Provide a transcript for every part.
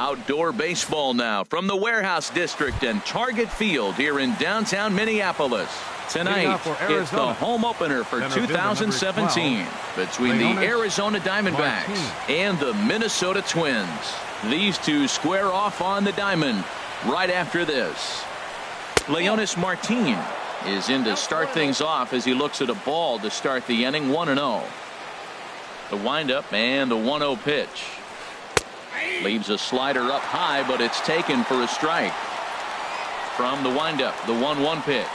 Outdoor baseball now from the Warehouse District and Target Field here in downtown Minneapolis. Tonight, it's the home opener for 2017 between the Arizona Diamondbacks and the Minnesota Twins. These two square off on the diamond right after this. Leonis Martin is in to start things off as he looks at a ball to start the inning. 1-0. The windup and the 1-0 pitch. Leaves a slider up high, but it's taken for a strike. From the windup, the 1-1 pitch.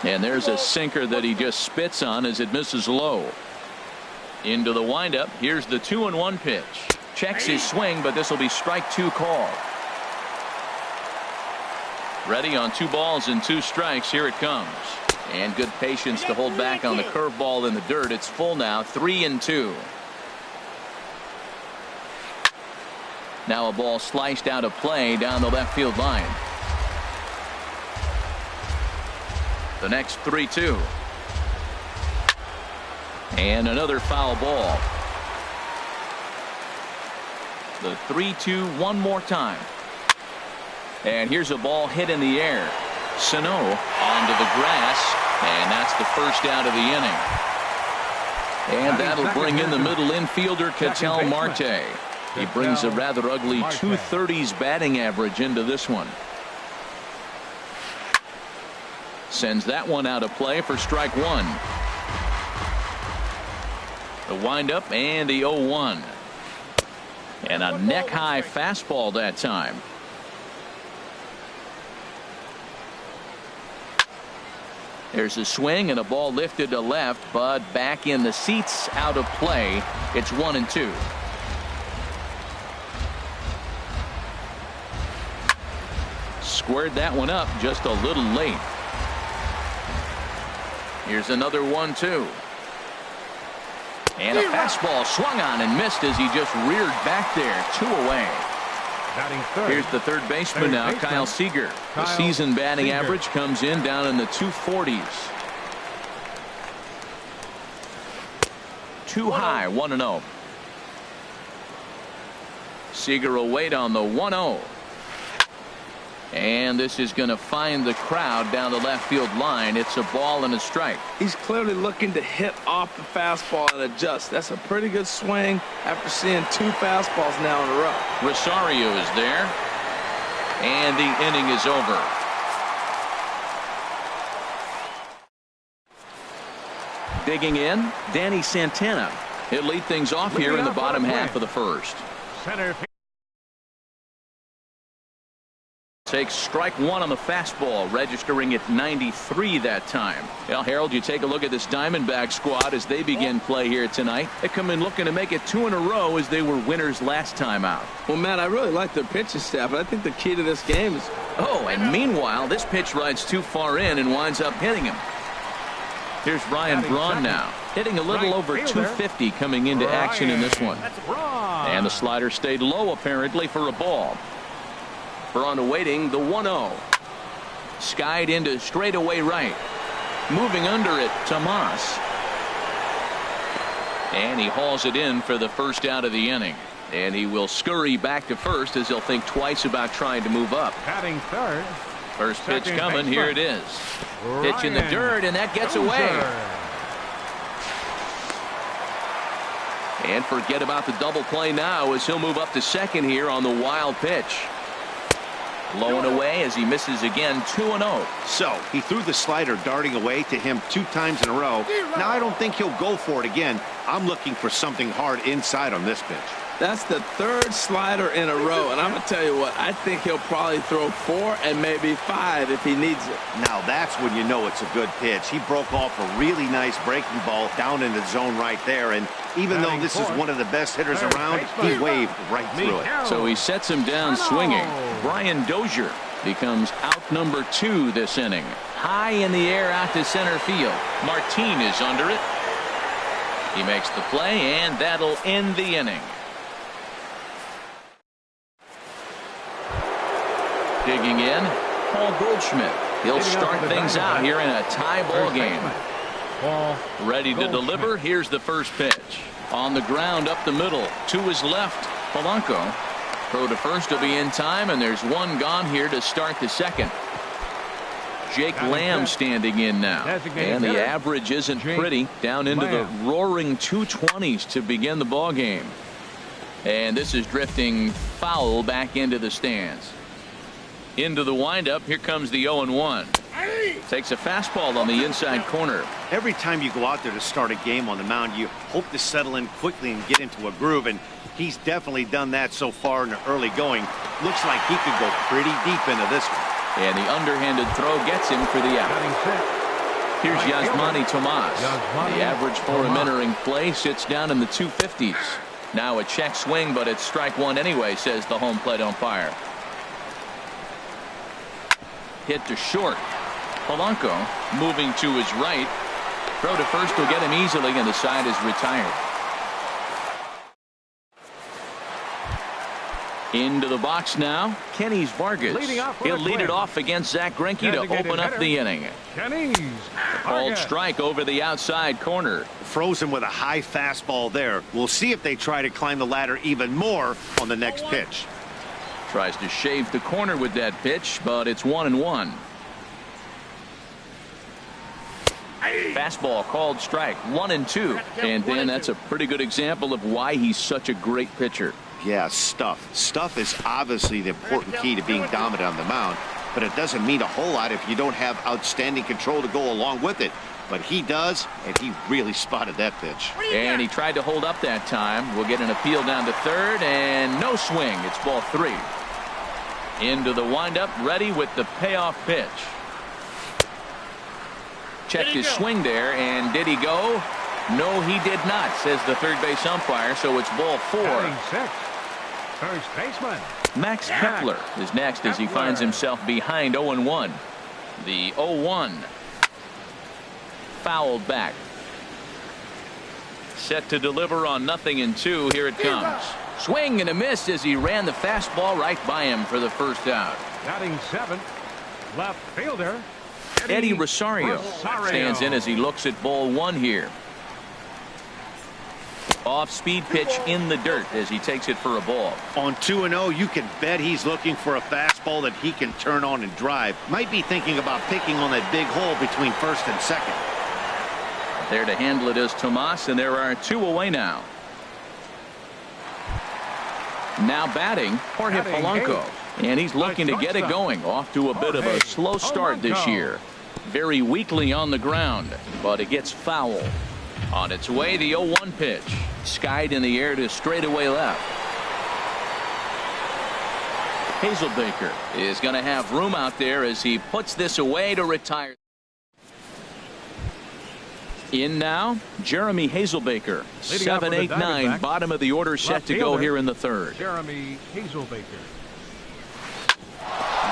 And there's a sinker that he just spits on as it misses low. Into the windup. Here's the 2-1 pitch. Checks his swing, but this will be strike 2 called. Ready on 2 balls and 2 strikes. Here it comes. And good patience to hold back on the curveball in the dirt. It's full now, 3-2. Now a ball sliced out of play down the left field line. The next 3-2. And another foul ball. The 3-2 one more time. And here's a ball hit in the air. Sano onto the grass, and that's the first out of the inning. And that'll bring in the middle infielder, Ketel Marte. He brings a rather ugly 230s batting average into this one. Sends that one out of play for strike 1. The windup and the 0-1. And a neck-high fastball that time. There's a swing and a ball lifted to left, but back in the seats, out of play. It's 1-2. Squared that one up just a little late. Here's another 1-2. And a fastball swung on and missed as he just reared back there. 2 away. Here's the third baseman now, Kyle Seager. The season batting average comes in down in the 240s. Too high, 1-0. Seager will wait on the 1-0. And this is going to find the crowd down the left field line. It's a ball and a strike. He's clearly looking to hit off the fastball and adjust. That's a pretty good swing after seeing 2 fastballs now in a row. Rosario is there. And the inning is over. Digging in, Danny Santana. He'll lead things off here in the bottom half of the first. Takes strike 1 on the fastball, registering at 93 that time. Well, Harold, you take a look at this Diamondback squad as they begin play here tonight. They come in looking to make it 2 in a row as they were winners last time out. Well, Matt, I really like their pitching staff, but I think the key to this game is... Oh, and meanwhile, this pitch rides too far in and winds up hitting him. Here's Ryan Braun now, hitting a little over 250 coming into action in this one. And the slider stayed low apparently for a ball. Braun awaiting the 1-0. Skied into straightaway right. Moving under it, Tomas. And he hauls it in for the first out of the inning. And he will scurry back to first as he'll think twice about trying to move up. Batting third. First pitch coming. Here it is. Pitch in the dirt, and that gets away. And forget about the double play now as he'll move up to second here on the wild pitch. Low and away as he misses again. 2-0. So he threw the slider darting away to him 2 times in a row. Now I don't think he'll go for it again. I'm looking for something hard inside on this pitch. That's the 3rd slider in a row, and I'm going to tell you what, I think he'll probably throw 4 and maybe 5 if he needs it. Now that's when you know it's a good pitch. He broke off a really nice breaking ball down in the zone right there, and even though this is one of the best hitters around, he waved right through it. So he sets him down swinging. Brian Dozier becomes out number 2 this inning. High in the air out to center field. Martin is under it. He makes the play, and that'll end the inning. Digging in, Paul Goldschmidt. He'll start things out here in a tie ball game. Ready to deliver. Here's the first pitch. On the ground up the middle. To his left, Polanco. Throw to first will be in time, and there's one gone here to start the second. Jake Lamb standing in now, and the average isn't pretty, down into the roaring 220s to begin the ball game. And this is drifting foul back into the stands. Into the windup, here comes the 0-1. Takes a fastball on the inside corner. Every time you go out there to start a game on the mound, you hope to settle in quickly and get into a groove, and he's definitely done that so far in the early going. Looks like he could go pretty deep into this one. And the underhanded throw gets him for the out. Here's Yasmani Tomas. The average for him entering play sits down in the 250s. Now a check swing, but it's strike one anyway, says the home plate umpire. Hit to short. Polanco moving to his right. Throw to first will get him easily, and the side is retired. Into the box now, Kenny's Vargas. He'll lead it off against Zach Greinke to open up the inning. Called strike over the outside corner. Frozen with a high fastball there. We'll see if they try to climb the ladder even more on the next pitch. Tries to shave the corner with that pitch, but it's 1-1. Fastball called strike, 1-2. And then that's a pretty good example of why he's such a great pitcher. Yeah, stuff. Stuff is obviously the important key to being dominant on the mound, but it doesn't mean a whole lot if you don't have outstanding control to go along with it. But he does, and he really spotted that pitch. And he tried to hold up that time. We'll get an appeal down to third, and no swing. It's ball 3. Into the windup, ready with the payoff pitch. Checked his swing there, and did he go? No, he did not, says the third base umpire, so it's ball 4. First baseman Max Kepler is next as he finds himself behind 0-1. The 0-1 fouled back. Set to deliver on 0-2. Here it comes. Swing and a miss as he ran the fastball right by him for the first out. Batting 7th, left fielder Eddie Rosario stands in as he looks at ball 1 here. Off-speed pitch in the dirt as he takes it for a ball. On 2-0, you can bet he's looking for a fastball that he can turn on and drive. Might be thinking about picking on that big hole between first and second. There to handle it is Tomas, and there are 2 away now. Now batting, Jorge Polanco. And he's looking to get it going. Off to a bit of a slow start this year. Very weakly on the ground, but it gets foul. On its way, the 0-1 pitch. Skied in the air to straightaway left. Hazelbaker is going to have room out there as he puts this away to retire. In now, Jeremy Hazelbaker. 7-8-9, bottom of the order, set to go here in the third. Jeremy Hazelbaker.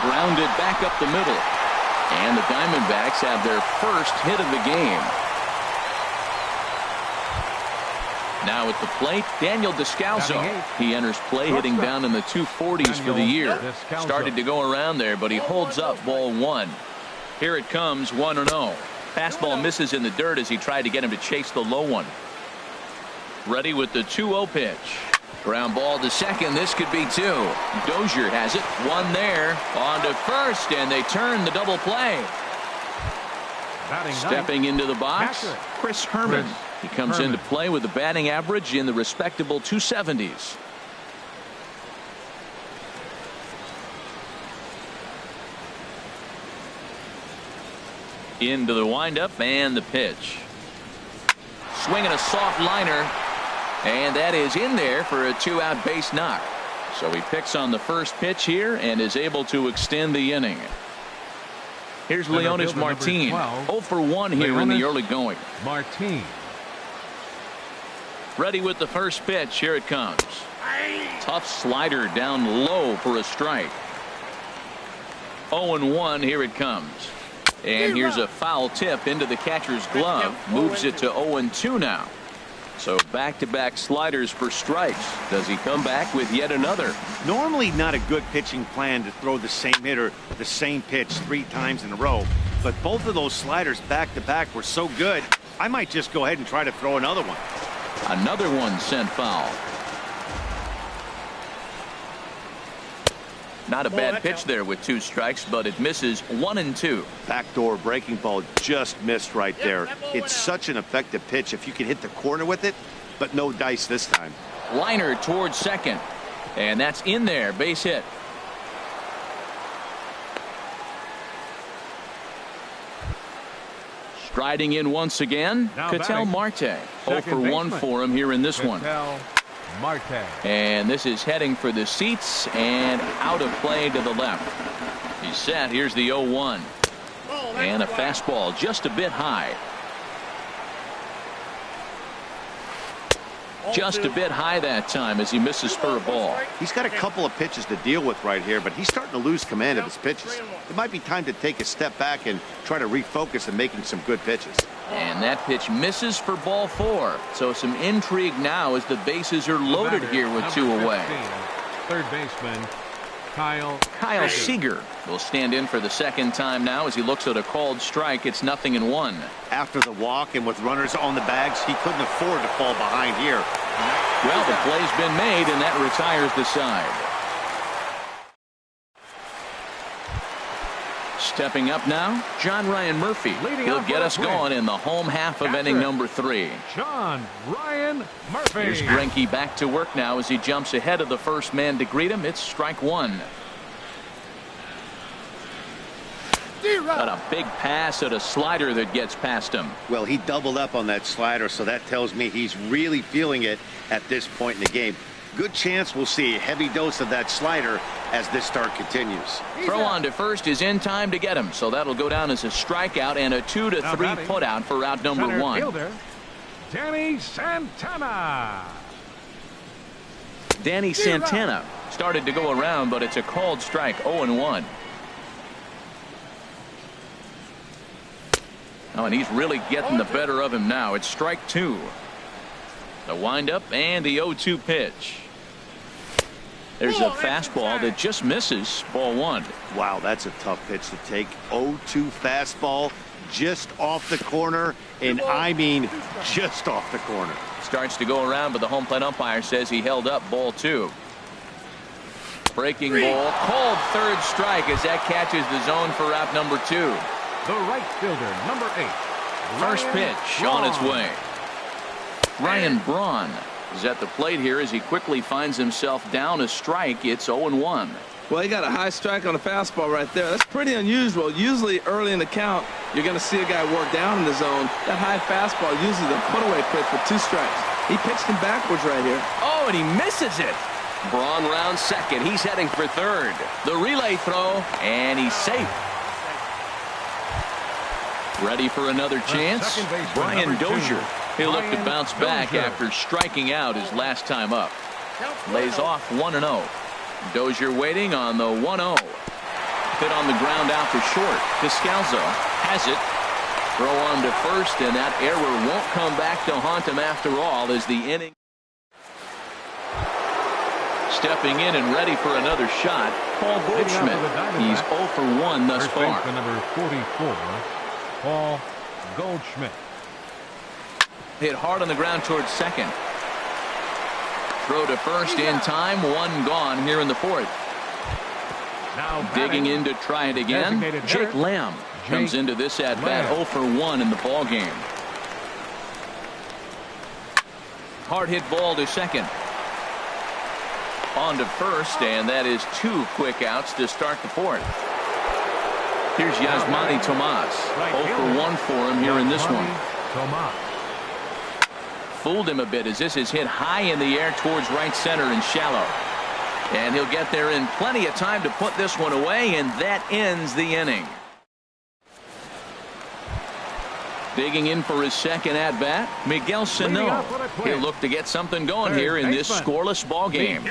Grounded back up the middle. And the Diamondbacks have their first hit of the game. Now at the plate, Daniel Descalso. He enters play hitting down in the 240s for the year. Started to go around there, but he holds up ball 1. Here it comes, 1-0. Fastball misses in the dirt as he tried to get him to chase the low one. Ready with the 2-0 pitch. Ground ball to second. This could be 2. Dozier has it. 1 there. On to first, and they turn the double play. Stepping into the box, Chris Herman. He comes into play with a batting average in the respectable 270s. Into the windup and the pitch. Swinging a soft liner. And that is in there for a 2-out base knock. So he picks on the first pitch here and is able to extend the inning. Here's Leonis Martin. 0 for 1 here in the early going. Martin. Ready with the first pitch. Here it comes. Tough slider down low for a strike. 0-1. Here it comes. And here's a foul tip into the catcher's glove. Moves it to 0-2 now. So back-to-back sliders for strikes. Does he come back with yet another? Normally not a good pitching plan to throw the same hitter the same pitch 3 times in a row. But both of those sliders back-to-back were so good, I might just go ahead and try to throw another one. Another one sent foul. Not a bad pitch there with 2 strikes, but it misses 1 and 2. Backdoor breaking ball just missed right there. It's such an effective pitch if you can hit the corner with it, but no dice this time. Liner towards second, and that's in there. Base hit. Striding in once again, Ketel Marte. 0 for 1 for him here in this one. Marte. And this is heading for the seats and out of play to the left. He's set. Here's the 0-1. And a fastball just a bit high. Just a bit high that time as he misses for a ball. He's got a couple of pitches to deal with right here, but he's starting to lose command of his pitches. It might be time to take a step back and try to refocus on making some good pitches. And that pitch misses for ball 4. So some intrigue now as the bases are loaded here with 2 away. 15, third baseman Kyle Seager will stand in for the second time now as he looks at a called strike. It's 0-1. After the walk and with runners on the bags, he couldn't afford to fall behind here. Well, the play's been made, and that retires the side. Stepping up now, John Ryan Murphy. He'll get us going in the home half of inning number 3. John Ryan Murphy. Here's Greinke back to work now as he jumps ahead of the first man to greet him. It's strike 1. Got a big pass at a slider that gets past him. Well, he doubled up on that slider, so that tells me he's really feeling it at this point in the game. Good chance we'll see a heavy dose of that slider as this start continues. Throw on to first is in time to get him, so that'll go down as a strikeout and a 2-3 putout for out number 1. Fielder, Danny Santana. Danny Santana started to go around, but it's a called strike. 0-1. Oh, and he's really getting the better of him now. It's strike 2. The windup and the 0-2 pitch. There's a fastball that just misses. Ball 1. Wow, that's a tough pitch to take. 0-2 fastball just off the corner, and I mean just off the corner. Starts to go around, but the home plate umpire says he held up. Ball 2. Breaking ball. Called third strike as that catches the zone for out number 2. The right fielder, number 8. First pitch on its way. Ryan Braun is at the plate here as he quickly finds himself down a strike. It's 0-1. Well, he got a high strike on the fastball right there. That's pretty unusual. Usually early in the count, you're going to see a guy work down in the zone. That high fastball usually the put-away pitch for 2 strikes. He pitched him backwards right here. Oh, and he misses it. Braun rounds second. He's heading for third. The relay throw, and he's safe. Ready for another chance? Brian Dozier. He'll look to bounce back after striking out his last time up. Lays off 1-0. Dozier waiting on the 1-0. Hit on the ground out for short. Descalzo has it. Throw on to first, and that error won't come back to haunt him after all as the inning. Stepping in and ready for another shot, Paul Goldschmidt. He's 0 for 1 thus far. Number 44, Paul Goldschmidt. Hit hard on the ground towards second. Throw to first in time. 1 gone here in the 4th. Now digging in to try it again. Jake Lamb comes into this at bat 0 for 1 in the ball game. Hard hit ball to second. On to first, and that is 2 quick outs to start the 4th. Here's Yasmani Tomas. 0 for 1 for him here in this one. Fooled him a bit as this is hit high in the air towards right center and shallow. And he'll get there in plenty of time to put this one away, and that ends the inning. Digging in for his second at bat, Miguel Sano. He'll look to get something going here in this scoreless ball game.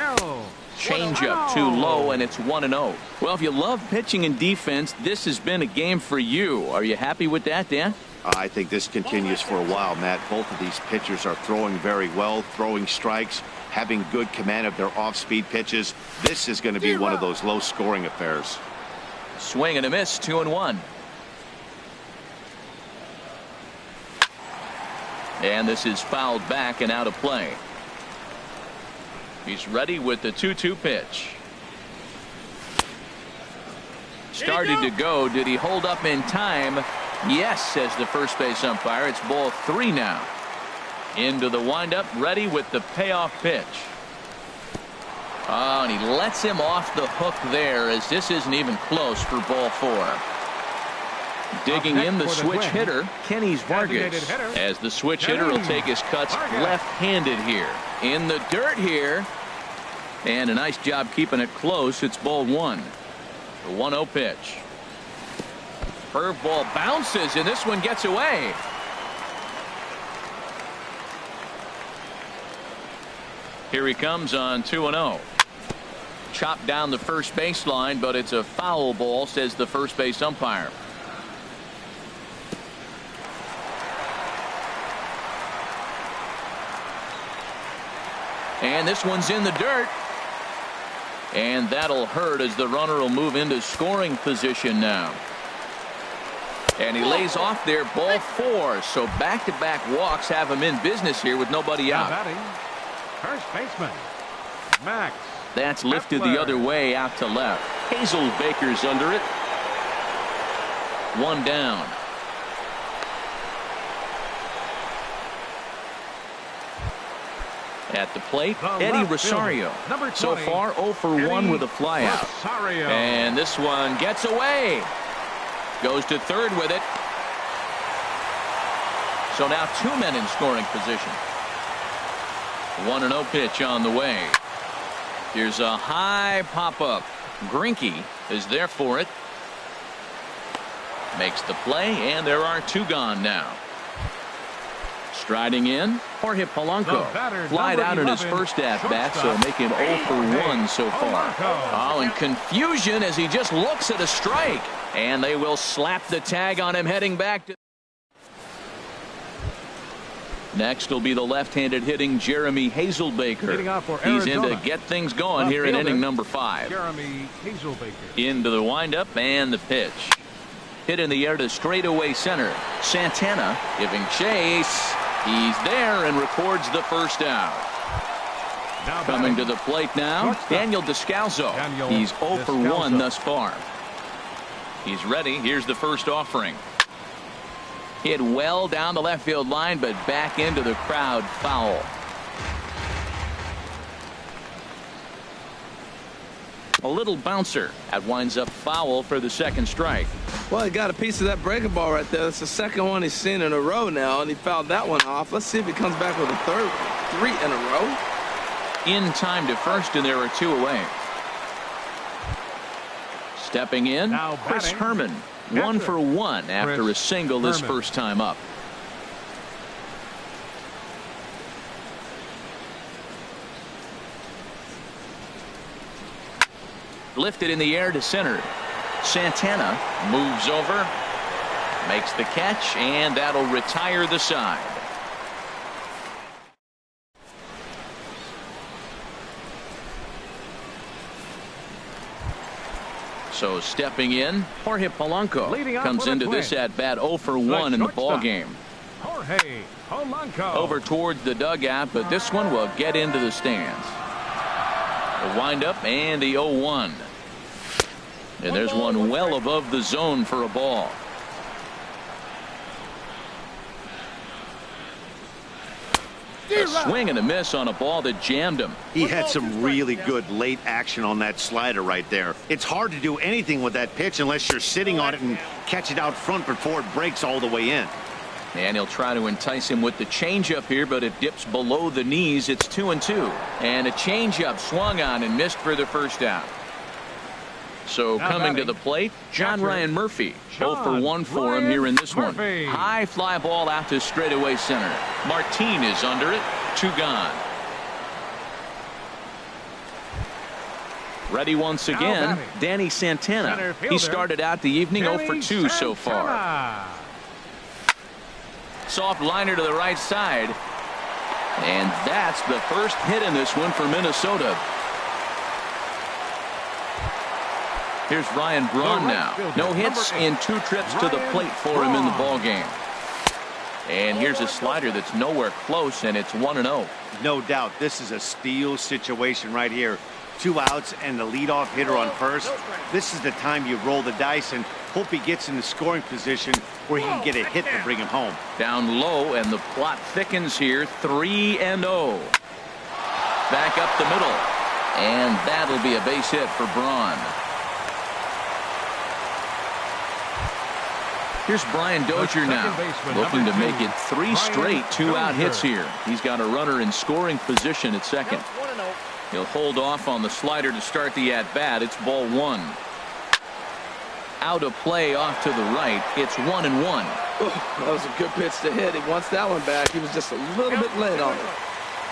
Changeup too low, and it's 1-0. Well, if you love pitching and defense, this has been a game for you. Are you happy with that, Dan? I think this continues for a while, Matt. Both of these pitchers are throwing very well, throwing strikes, having good command of their off-speed pitches. This is going to be one of those low-scoring affairs. Swing and a miss, 2-1. And this is fouled back and out of play. He's ready with the 2-2 pitch. Started to go. Did he hold up in time? Yes, says the first base umpire. It's ball 3 now. Into the windup, ready with the payoff pitch. Oh, and he lets him off the hook there, as this isn't even close for ball 4. Digging in the switch hitter, Kenny's Vargas, as the switch hitter will take his cuts left-handed here. In the dirt here, and a nice job keeping it close. It's ball 1. The 1-0 pitch. Curveball bounces, and this one gets away. Here he comes on 2-0. Chopped down the first baseline, but it's a foul ball, says the first base umpire. And this one's in the dirt. And that'll hurt, as the runner will move into scoring position now. And he lays off there, ball 4. So back-to-back walks have him in business here with nobody out. First baseman, Max. That's lifted the other way out to left. Hazelbaker's under it. 1 down. At the plate, Eddie Rosario. So far 0 for 1 with a flyout. And this one gets away. Goes to third with it. So now 2 men in scoring position. 1-0 pitch on the way. Here's a high pop-up. Greinke is there for it. Makes the play, and there are 2 gone now. Striding in, Jorge Polanco. Flied out in his first at-bat, so make him 0 for 1 so far. Oh, and confusion as he just looks at a strike. And they will slap the tag on him heading back to... Next will be the left-handed hitting Jeremy Hazelbaker. He's in to get things going here in inning number 5. Jeremy Hazelbaker. Into the windup and the pitch. Hit in the air to straightaway center. Santana giving chase. He's there and records the first out. Coming to the plate now, Daniel Descalzo. He's 0 for 1 thus far. He's ready. Here's the first offering. Hit well down the left field line, but back into the crowd, foul. A little bouncer. That winds up foul for the second strike. Well, he got a piece of that breaking ball right there. That's the second one he's seen in a row now, and he fouled that one off. Let's see if he comes back with a third one. 3 in a row. In time to first, and there are 2 away. Stepping in, Chris Herman. 1 for 1 after a single this first time up. Lifted in the air to center. Santana moves over, makes the catch, and that'll retire the side. So stepping in, Jorge Polanco comes into this at-bat 0 for 1 in the ball game. Jorge Polanco. Over towards the dugout, but this one will get into the stands. The windup and the 0-1. And there's one well above the zone for a ball. A swing and a miss on a ball that jammed him. He had some really good late action on that slider right there. It's hard to do anything with that pitch unless you're sitting on it and catch it out front before it breaks all the way in. And he'll try to entice him with the changeup here, but it dips below the knees. It's 2-2. And a changeup swung on and missed for the first out. So coming to the plate, John Ryan Murphy. 0 for 1 for him here in this one. High fly ball out to straightaway center. Martin is under it. 2 gone. Ready once again, Danny Santana. He started out the evening 0 for 2 so far. Soft liner to the right side. And that's the first hit in this one for Minnesota. Here's Ryan Braun now. No hits in 2 trips to the plate for him in the ball game. And here's a slider that's nowhere close, and it's 1-0. No doubt this is a steal situation right here. 2 outs and the leadoff hitter on first, this is the time you roll the dice and hope he gets in the scoring position where he can get a hit to bring him home. Down low, and the plot thickens here. 3-0. Back up the middle, and that'll be a base hit for Braun. Here's Brian Dozier now, looking to make it 3 straight 2-out hits here. He's got a runner in scoring position at second. He'll hold off on the slider to start the at-bat. It's ball 1. Out of play off to the right. It's 1-1. That was a good pitch to hit. He wants that one back. He was just a little bit late on it.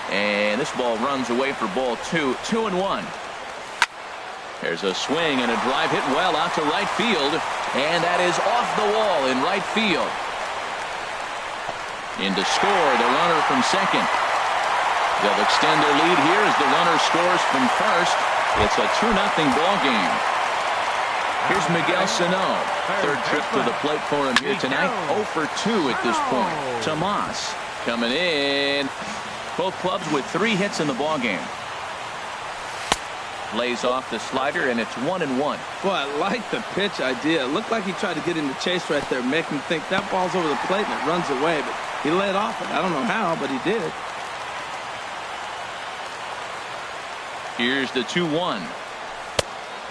And this ball runs away for ball 2. 2-1. There's a swing and a drive hit well out to right field. And that is off the wall in right field. In to score, the runner from second. They'll extend their lead here as the runner scores from first. It's a 2-0 ball game. Here's Miguel Sano. Third trip to the plate for him here tonight. 0 for 2 at this point. Tomas coming in. Both clubs with 3 hits in the ball game. Lays off the slider, and it's 1-1. Boy, I like the pitch idea. It looked like he tried to get in the chase right there, make him think that ball's over the plate and it runs away, but he laid off it. I don't know how, but he did. Here's the 2-1.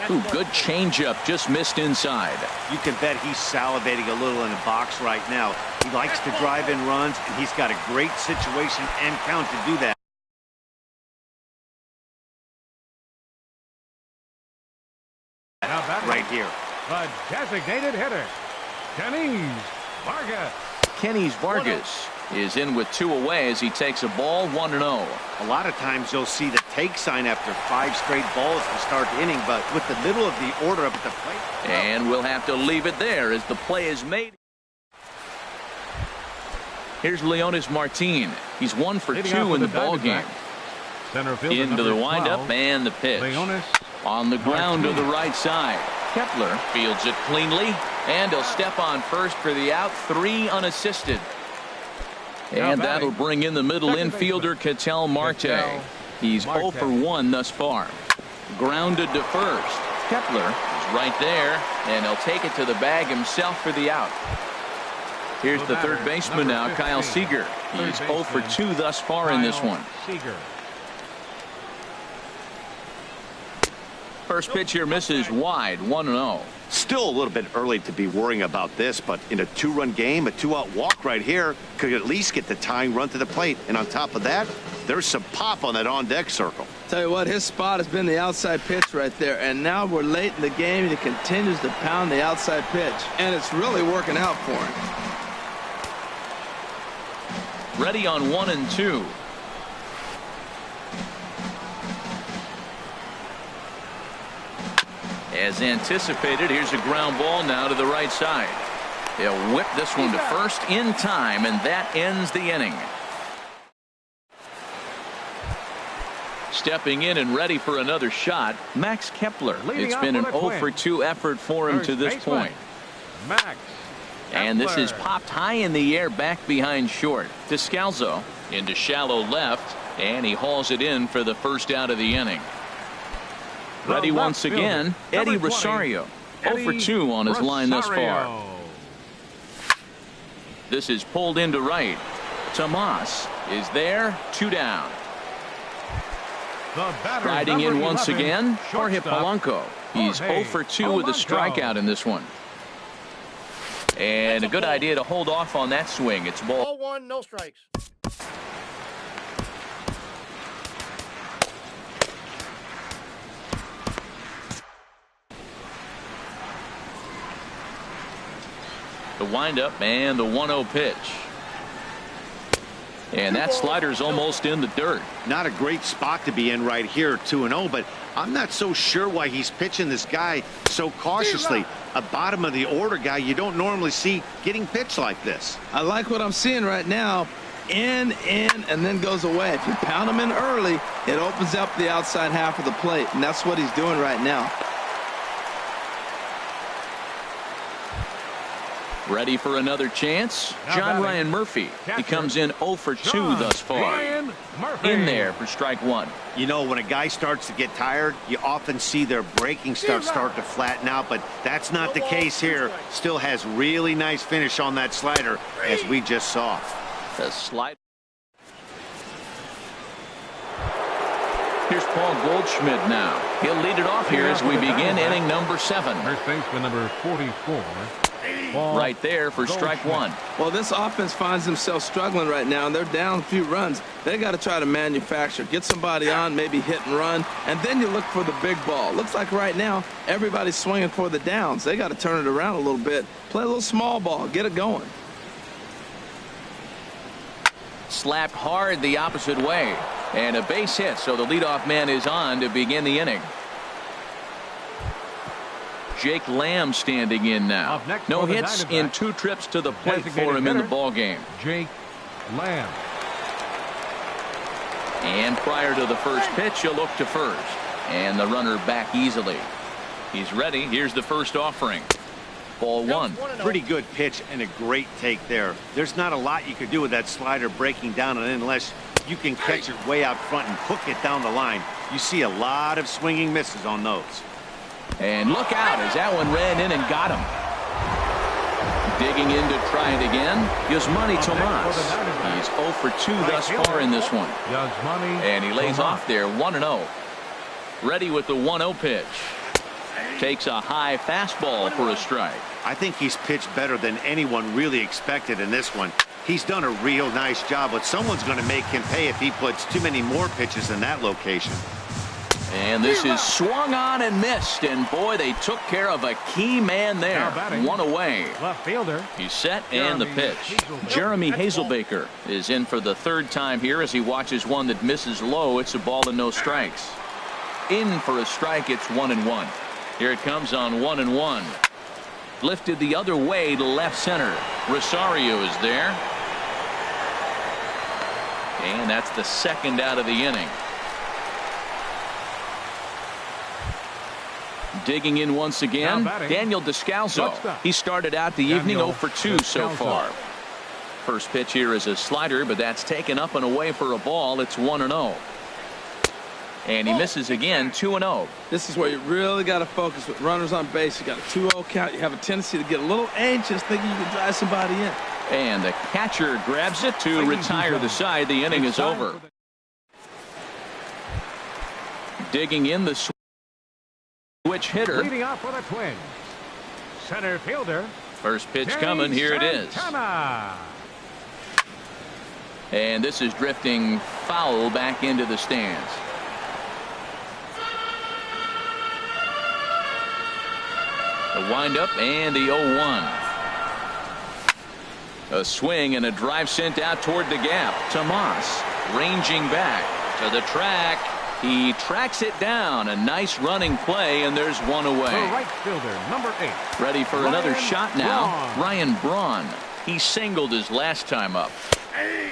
Ooh, good changeup, just missed inside. You can bet he's salivating a little in the box right now. He likes to drive in runs, and he's got a great situation and count to do that. Right here. The designated hitter, Kenny Vargas. Kenny Vargas is in with 2 away as he takes a ball. 1-0. A lot of times you'll see the take sign after 5 straight balls to start the inning, but with the middle of the order up at the plate. And we'll have to leave it there as the play is made. Here's Leonis Martin. He's 1 for 2 in the ball game. Into the windup and the pitch. On the ground to the right side. Kepler fields it cleanly, and he'll step on first for the out. 3 unassisted. And that'll bring in the middle infielder, Ketel Marte. He's 0 for 1 thus far. Grounded to first. Kepler is right there, and he'll take it to the bag himself for the out. Here's the third baseman now, Kyle Seager. He's 0 for 2 thus far in this one. First pitch here misses wide. 1-0. Still a little bit early to be worrying about this, but in a 2-run game, a 2-out walk right here could at least get the tying run to the plate. And on top of that, there's some pop on that on-deck circle. Tell you what, his spot has been the outside pitch right there. And now we're late in the game, and he continues to pound the outside pitch. And it's really working out for him. Ready on 1 and 2. As anticipated, here's a ground ball now to the right side. They'll whip this one to first in time, and that ends the inning. Stepping in and ready for another shot, Max Kepler. It's been an 0 for 2 effort for him to this point. And this is popped high in the air back behind short. Descalzo into shallow left, and he hauls it in for the first out of the inning. Ready once again, Eddie Rosario. 0 for 2 on his line thus far. This is pulled into right. Tomas is there, 2 down. Riding in once again, Jorge Polanco. He's 0 for 2 with a strikeout in this one. And a good idea to hold off on that swing. It's ball 1, no strikes. The windup and the 1-0 pitch. And that slider's almost in the dirt. Not a great spot to be in right here, 2-0, but I'm not so sure why he's pitching this guy so cautiously. A bottom of the order guy you don't normally see getting pitched like this. I like what I'm seeing right now. In, and then goes away. If you pound him in early, it opens up the outside half of the plate, and that's what he's doing right now. Ready for another chance? John Ryan Murphy. He comes in 0 for 2 thus far. In there for strike one. You know, when a guy starts to get tired, you often see their breaking stuff start to flatten out, but that's not the case here. Still has really nice finish on that slider, as we just saw. The slide. Here's Paul Goldschmidt now. He'll lead it off here as we begin inning number 7. First baseman number 44. Right there for strike one. Well, this offense finds themselves struggling right now, and they're down a few runs. They got to try to manufacture, get somebody on, maybe hit and run, and then you look for the big ball. Looks like right now everybody's swinging for the downs. They got to turn it around a little bit, play a little small ball, get it going. Slapped hard the opposite way, and a base hit, so the leadoff man is on to begin the inning. Jake Lamb standing in now. No hits in 2 trips to the plate for him in the ball game. Jake Lamb. And prior to the first pitch, he'll look to first, and the runner back easily. He's ready. Here's the first offering. Ball one. Pretty good pitch and a great take there. There's not a lot you could do with that slider breaking down and in unless you can catch it way out front and hook it down the line. You see a lot of swinging misses on those. And look out as that one ran in and got him. Digging in to try it again, Yasmani Tomas. He's 0 for 2 thus far in this one. And he lays off there 1-0. Ready with the 1-0 pitch. Takes a high fastball for a strike. I think he's pitched better than anyone really expected in this one. He's done a real nice job, but someone's going to make him pay if he puts too many more pitches in that location. And this is swung on and missed, and boy, they took care of a key man there. 1 away. Left fielder. He's set, and the pitch. Jeremy Hazelbaker is in for the 3rd time here as he watches one that misses low. It's a ball and no strikes. In for a strike. It's 1-1. Here it comes on 1-1. Lifted the other way to left center. Rosario is there. And that's the 2nd out of the inning. Digging in once again, Daniel Descalzo. He started out the evening 0 for 2 so far. First pitch here is a slider, but that's taken up and away for a ball. It's 1-0. And he misses again, 2-0. This is where you really got to focus with runners on base. You got a 2-0 count. You have a tendency to get a little anxious thinking you can drive somebody in. And the catcher grabs it to retire the side. The inning is over. Digging in the switch hitter. Leading off for the Twins. Center fielder. First pitch coming. Here it is. And this is drifting foul back into the stands. The windup and the 0-1. A swing and a drive sent out toward the gap. Tomas ranging back to the track. He tracks it down. A nice running play, and there's 1 away. The right fielder, number 8. Ready for another shot now. Ryan Braun. He singled his last time up.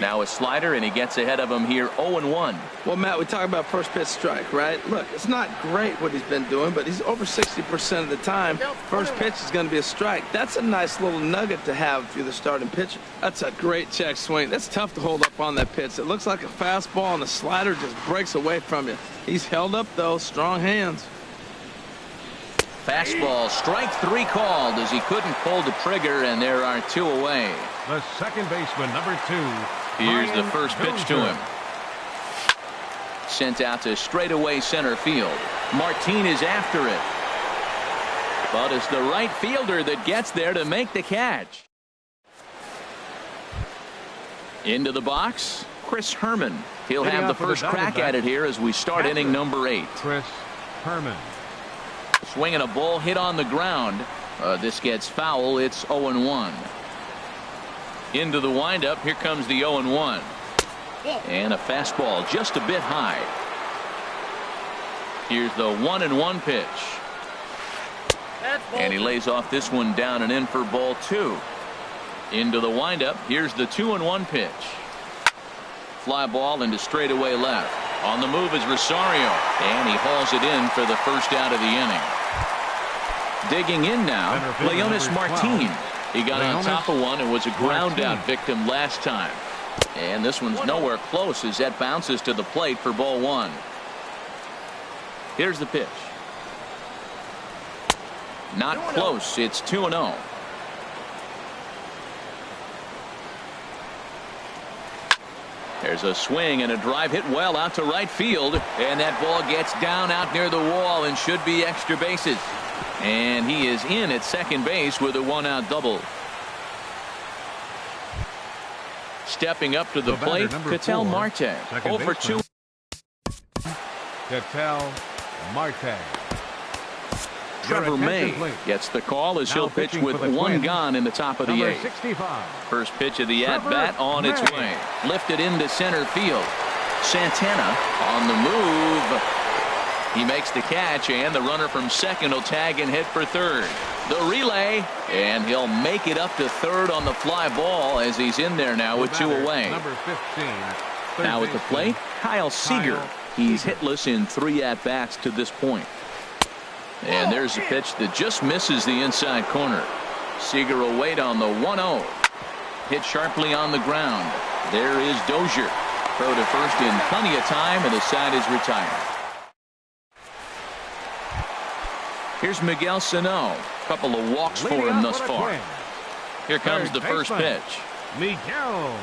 Now a slider, and he gets ahead of him here 0-1. Well, Matt, we talk about first pitch strike, right? Look, it's not great what he's been doing, but he's over 60% of the time. First pitch is going to be a strike. That's a nice little nugget to have if you're the starting pitcher. That's a great check swing. That's tough to hold up on that pitch. It looks like a fastball, and the slider just breaks away from you. He's held up, though. Strong hands. Fastball, strike 3 called as he couldn't pull the trigger, and there are 2 away. The second baseman, number 2. Here's the first pitch to him. Sent out to straightaway center field. Martin is after it. But it's the right fielder that gets there to make the catch. Into the box, Chris Herman. He'll have the first crack at it here as we start inning number 8. Chris Herman. Swinging a ball hit on the ground. This gets foul. It's 0-1. Into the windup. Here comes the 0-1. And a fastball just a bit high. Here's the 1-1 pitch. And he lays off this one down and in for ball 2. Into the windup. Here's the 2-1 pitch. Fly ball into straightaway left. On the move is Rosario. And he hauls it in for the first out of the inning. Digging in now, Leonis Martin. He got on top of one and was a ground out victim last time. And this one's nowhere close as that bounces to the plate for ball one. Here's the pitch. Not close. It's 2-0. There's a swing and a drive hit well out to right field. And that ball gets down out near the wall and should be extra bases. And he is in at second base with a one-out double. Stepping up to the plate, Ketel Marte. 0 for 2. Ketel Marte. Trevor May gets the call as he'll pitch with one gone in the top of the eighth. 65. First pitch of the at-bat on its way. Lifted into center field. Santana on the move. He makes the catch, and the runner from second will tag and hit for third. The relay, and he'll make it up to third on the fly ball as he's in there now with two away. Number 15. Now at the plate, Kyle Seager. He's hitless in 3 at-bats to this point. And there's a pitch that just misses the inside corner. Seager will wait on the 1-0. Hit sharply on the ground. There is Dozier. Throw to first in plenty of time, and the side is retired. Here's Miguel Sano. Couple of walks for him thus far. Here comes the first pitch. Miguel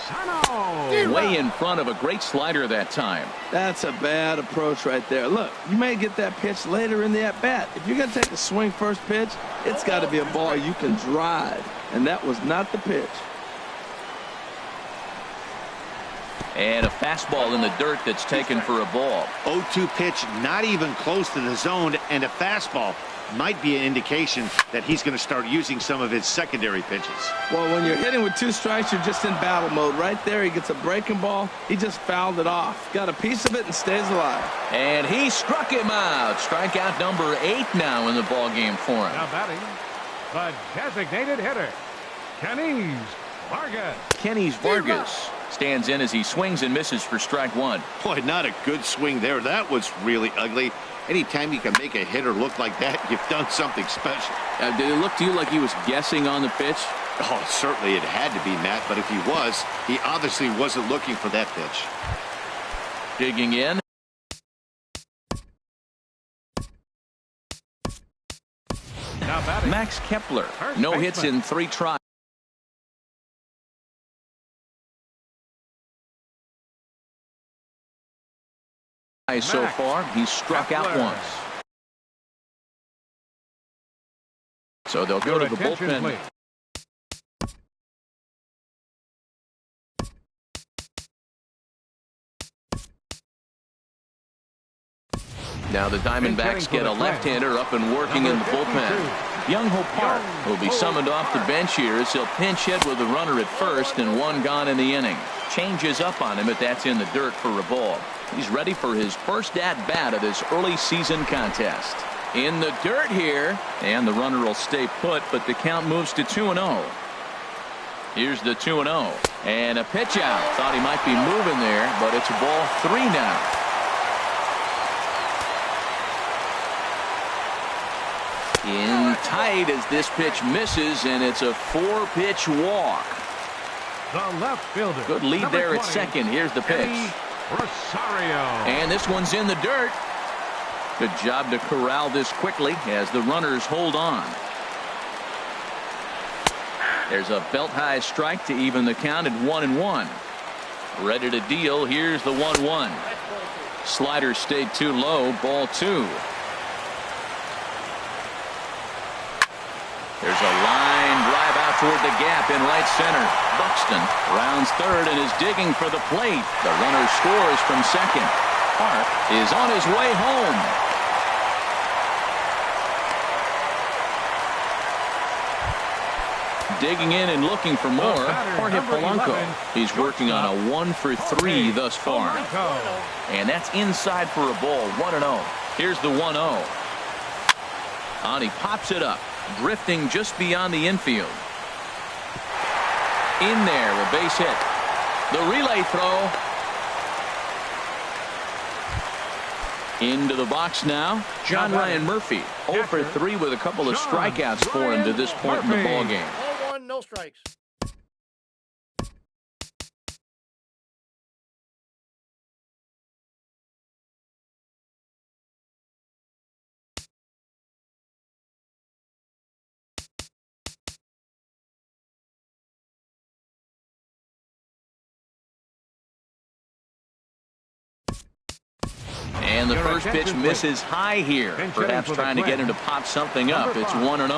Sano. Way in front of a great slider that time. That's a bad approach right there. Look, you may get that pitch later in the at-bat. If you're going to take a swing first pitch, it's got to be a ball you can drive. And that was not the pitch. And a fastball in the dirt that's taken for a ball. 0-2 pitch, not even close to the zone, and a fastball might be an indication that he's going to start using some of his secondary pitches. Well, when you're hitting with 2 strikes, you're just in battle mode. Right there, he gets a breaking ball. He just fouled it off. Got a piece of it and stays alive. And he struck him out. Strikeout number 8 now in the ball game for him. Now batting, the designated hitter, Kenny Vargas. Kenny Vargas stands in as he swings and misses for strike 1. Boy, not a good swing there. That was really ugly. Anytime you can make a hitter look like that, you've done something special. Did it look to you like he was guessing on the pitch? Oh, certainly it had to be, Matt, but if he was, he obviously wasn't looking for that pitch. Digging in. Now batting, Max Kepler. No hits in 3 tries. So far, he's struck out once. So they'll go to the bullpen. Please. Now the Diamondbacks get a left-hander up and working in the bullpen. Young-Ho Park will be summoned off the bench here as he'll pinch hit with a runner at first and 1 gone in the inning. Changes up on him, but that's in the dirt for a ball. He's ready for his first at-bat of this early season contest. In the dirt here, and the runner will stay put, but the count moves to 2-0. Here's the 2-0, and a pitch out. Thought he might be moving there, but it's a ball 3 now. In tight as this pitch misses, and it's a 4-pitch walk. The left fielder. Good lead there at second. Here's the pitch. Rosario. And this one's in the dirt. Good job to corral this quickly as the runners hold on. There's a belt-high strike to even the count at 1-1. Ready to deal. Here's the 1-1. Slider stayed too low. Ball 2. There's a line drive out toward the gap in right center. Buxton rounds third and is digging for the plate. The runner scores from second. Park is on his way home. Digging in and looking for more. Jorge Polanco. He's working on a 1 for 3 thus far. And that's inside for a ball. 1-0. Here's the 1-0. And he pops it up. Drifting just beyond the infield. In there, a base hit. The relay throw. Into the box now. John Ryan Murphy. 0 for 3 with a couple of strikeouts for him to this point in the ballgame. no strikes. And the first pitch misses high here. Perhaps trying to get him to pop something up. It's 1-0.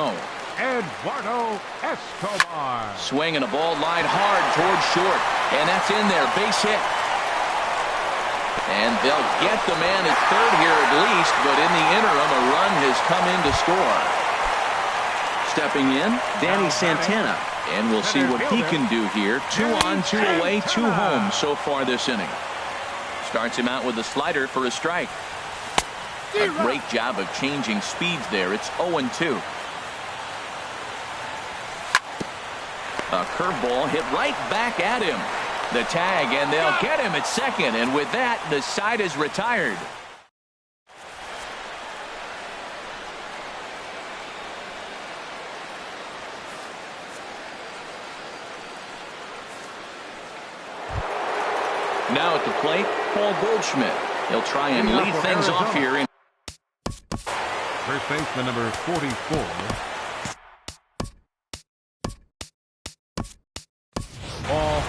Eduardo Escobar. Swinging a ball line hard towards short. And that's in there. Base hit. And they'll get the man at third here at least. But in the interim, a run has come in to score. Stepping in, Danny Santana. And we'll see what he can do here. 2 on, 2 away, 2 home so far this inning. Starts him out with a slider for a strike. A great job of changing speeds there. It's 0-2. A curveball hit right back at him. The tag, and they'll get him at second. And with that, the side is retired. Now at the plate, Paul Goldschmidt. He'll try and lead things off here. First baseman number 44. Paul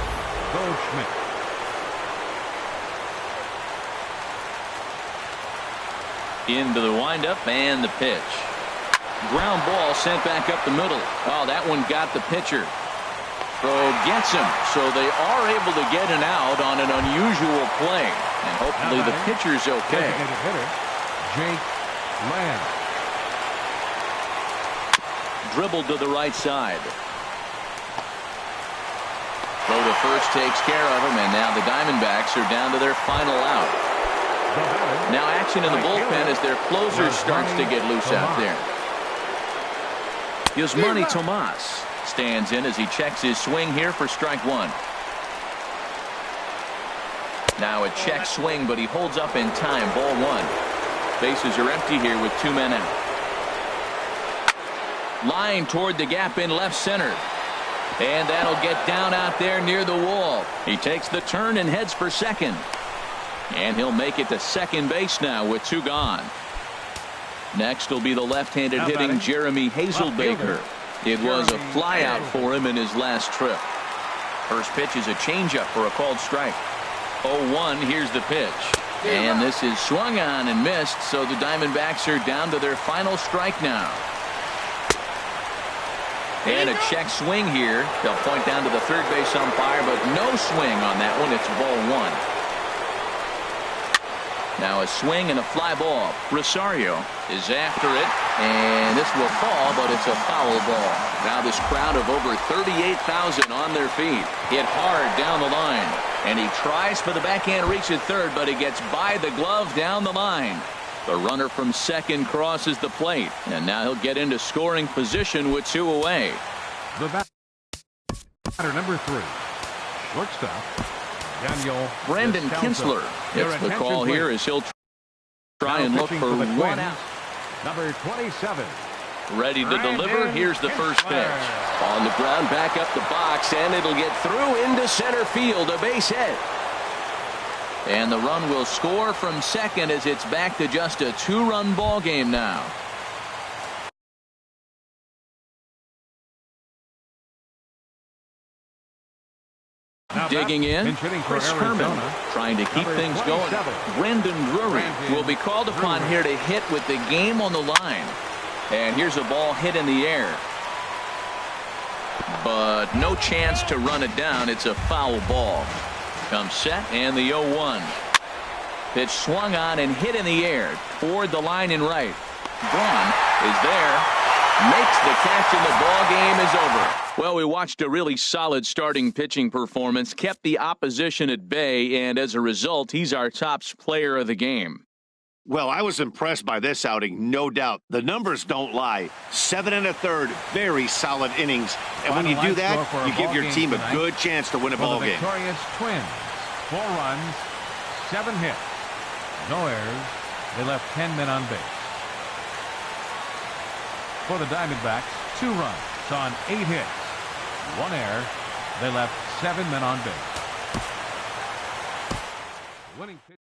Goldschmidt. Into the windup and the pitch. Ground ball sent back up the middle. Oh, that one got the pitcher. Throw gets him, so they are able to get an out on an unusual play. And hopefully the pitcher's okay. Hitter, Jake Lamb. Dribbled to the right side. Throw to first takes care of him, and now the Diamondbacks are down to their final out. Now action in the bullpen as their closer starts to get loose out there. Yasmani Tomas stands in as he checks his swing here for strike 1. Now a check swing, but he holds up in time. Ball 1. Bases are empty here with 2 men out. Line toward the gap in left center. And that'll get down out there near the wall. He takes the turn and heads for second. And he'll make it to second base now with 2 gone. Next will be the left-handed hitting Jeremy Hazelbaker. It was a flyout for him in his last trip. First pitch is a changeup for a called strike. 0-1, here's the pitch. And this is swung on and missed, so the Diamondbacks are down to their final strike now. And a check swing here. They'll point down to the third base umpire, but no swing on that one. It's ball 1. Now a swing and a fly ball. Rosario is after it, and this will fall, but it's a foul ball. Now this crowd of over 38,000 on their feet. Hit hard down the line, and he tries for the backhand reach at third, but he gets by the glove down the line. The runner from second crosses the plate, and now he'll get into scoring position with 2 away. The batter number 3, shortstop Daniel Brandon Kinsler gets the call here as he'll try and look for 1 out. Number 27. Ready to deliver. Here's the first pitch. On the ground, back up the box, and it'll get through into center field. A base hit. And the run will score from second as it's back to just a 2-run ball game now. Digging in, Chris Herman trying to keep things going. Brendan Drury will be called upon here to hit with the game on the line. And here's a ball hit in the air. But no chance to run it down. It's a foul ball. Comes set and the 0-1. Pitch swung on and hit in the air toward the line and right. Braun is there. Makes the catch and the ball game is over. Well, we watched a really solid starting pitching performance, kept the opposition at bay, and as a result, he's our top player of the game. Well, I was impressed by this outing, no doubt. The numbers don't lie. 7 1/3, very solid innings. And when you do that, you give your team a good chance to win a ball game. Victorious Twins, 4 runs, 7 hits, no errors. They left 10 men on base. For the Diamondbacks, 2 runs on 8 hits, One error. They left 7 men on base. Winning pitch.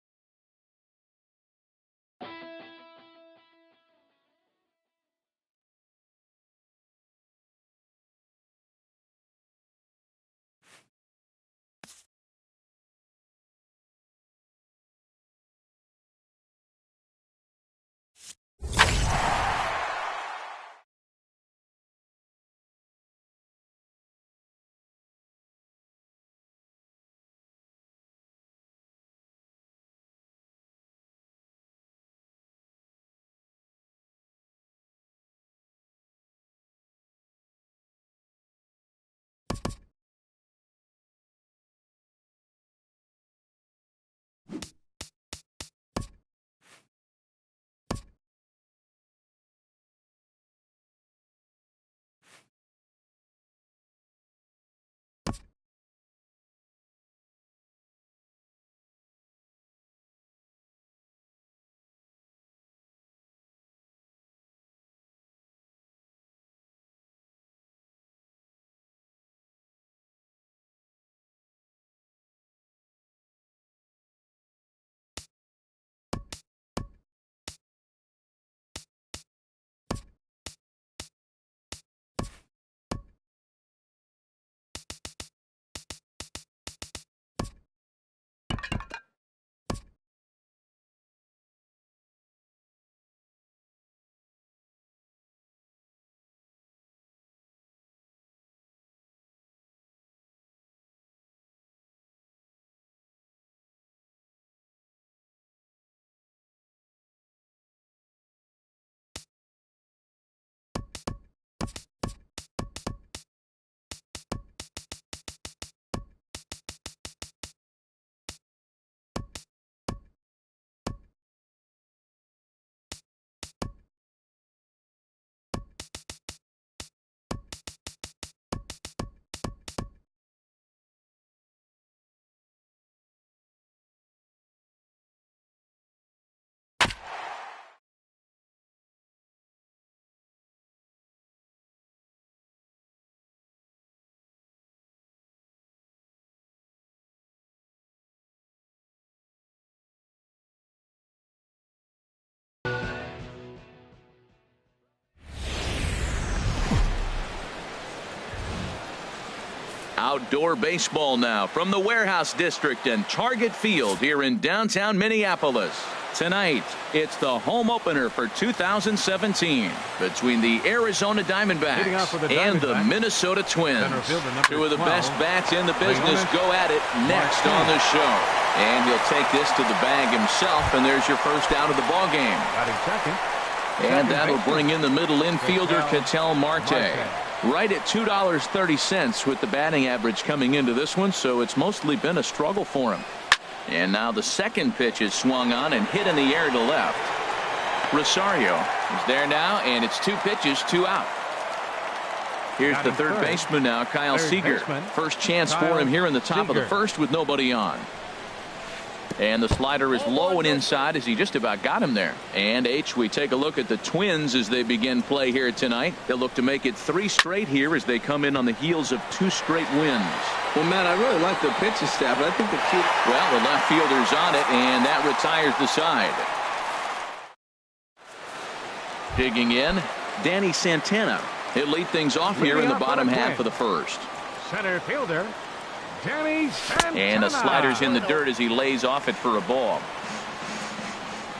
Outdoor baseball now from the Warehouse District and Target Field here in downtown Minneapolis. Tonight, it's the home opener for 2017 between the Arizona Diamondbacks and the Minnesota Twins. Two of the best bats in the business go at it next on the show. And he'll take this to the bag himself, and there's your first out of the ball game. And that'll bring in the middle infielder, Ketel Marte. Right at $2.30 with the batting average coming into this one, so it's mostly been a struggle for him. And now the second pitch is swung on and hit in the air to left. Rosario is there now, and it's 2 pitches, 2 out. Here's the third baseman now, Kyle Seager. First chance for him here in the top of the first with nobody on. And the slider is low and inside as he just about got him there. And we take a look at the Twins as they begin play here tonight. They'll look to make it 3 straight here as they come in on the heels of 2 straight wins. Well, Matt, I really like the pitching staff, but I think the key. Well, the left fielder's on it, and that retires the side. Digging in, Danny Santana. He'll lead things off here in the bottom half of the first. Center fielder, Danny Santana. And the slider's in the dirt as he lays off it for a ball.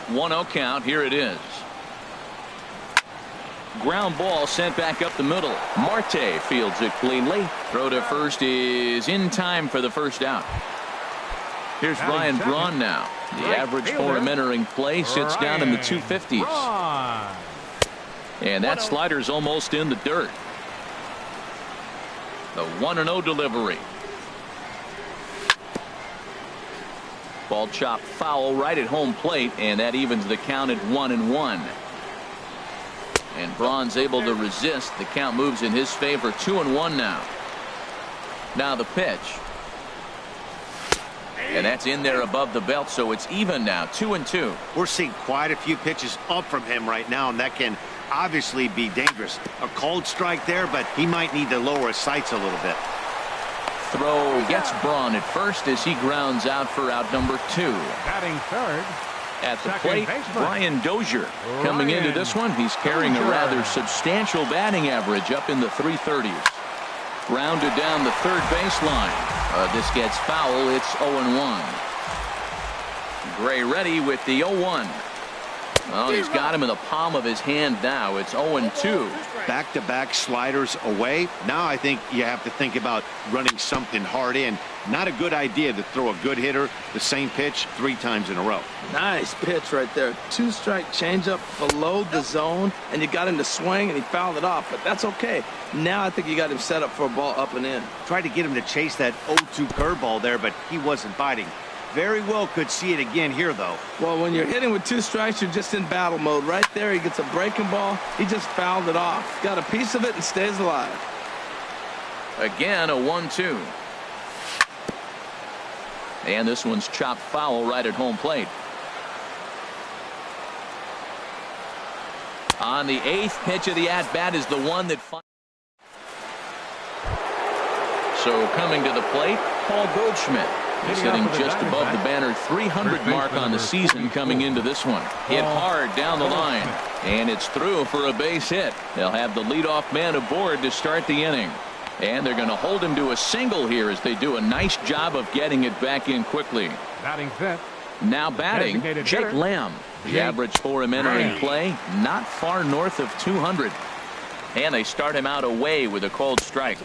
1-0 count. Here it is. Ground ball sent back up the middle. Marte fields it cleanly. Throw to first is in time for the first out. Here's Ryan Braun now. The average for him entering play sits down in the 250s. And that slider's almost in the dirt. The 1-0 delivery. Ball chopped foul right at home plate, and that evens the count at 1-1. And Braun's able to resist. The count moves in his favor. 2-1 now. Now the pitch. And that's in there above the belt, so it's even now. 2-2. We're seeing quite a few pitches up from him right now, and that can obviously be dangerous. A called strike there, but he might need to lower his sights a little bit. Throw gets Braun at first as he grounds out for out number 2. Batting third. At the plate, Brian Dozier. Coming into this one, he's carrying a rather substantial batting average up in the 330s. Grounded down the third baseline. This gets foul. It's 0-1. Gray ready with the 0-1. Well, he's got him in the palm of his hand now. It's 0-2. Back-to-back sliders away. Now I think you have to think about running something hard in. Not a good idea to throw a good hitter the same pitch 3 times in a row. Nice pitch right there. 2-strike changeup below the zone, and you got him to swing, and he fouled it off. But that's okay. Now I think you got him set up for a ball up and in. Tried to get him to chase that 0-2 curveball there, but he wasn't biting. Very well could see it again here, though. Well, when you're hitting with 2 strikes, you're just in battle mode. Right there, he gets a breaking ball. He just fouled it off. Got a piece of it and stays alive. Again, a 1-2. And this one's chopped foul right at home plate. On the 8th pitch of the at-bat is the one that... So coming to the plate, Paul Goldschmidt. He's hitting just above the banner 300 mark on the season coming into this one. Hit hard down the line. And it's through for a base hit. They'll have the leadoff man aboard to start the inning. And they're going to hold him to a single here as they do a nice job of getting it back in quickly. Batting fifth. Now batting, Jake Lamb. The average for him entering play, not far north of 200. And they start him out away with a called strike.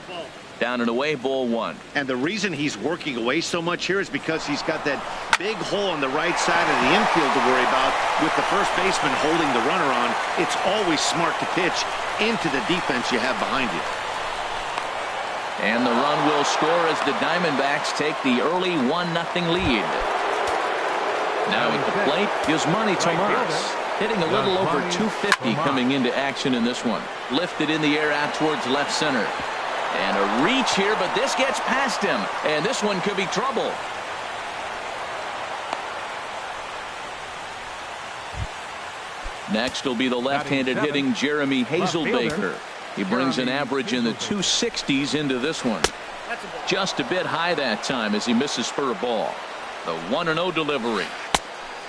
Down and away, ball 1. And the reason he's working away so much here is because he's got that big hole on the right side of the infield to worry about. With the first baseman holding the runner on, it's always smart to pitch into the defense you have behind you. And the run will score as the Diamondbacks take the early 1-0 lead. Now at the plate is Manny Tomas. Hitting a little over 250 coming into action in this one. Lifted in the air out towards left center. And a reach here, but this gets past him. And this one could be trouble. Next will be the left-handed hitting Jeremy Hazelbaker. He brings an average in the 260s into this one. Just a bit high that time as he misses for a ball. The 1-0 delivery.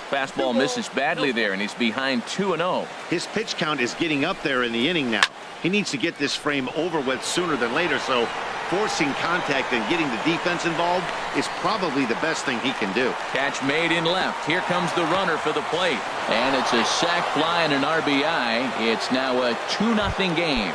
Fastball misses badly there, and he's behind 2-0. His pitch count is getting up there in the inning now. He needs to get this frame over with sooner than later, so forcing contact and getting the defense involved is probably the best thing he can do. Catch made in left. Here comes the runner for the plate. And it's a sac fly and an RBI. It's now a 2-0 game.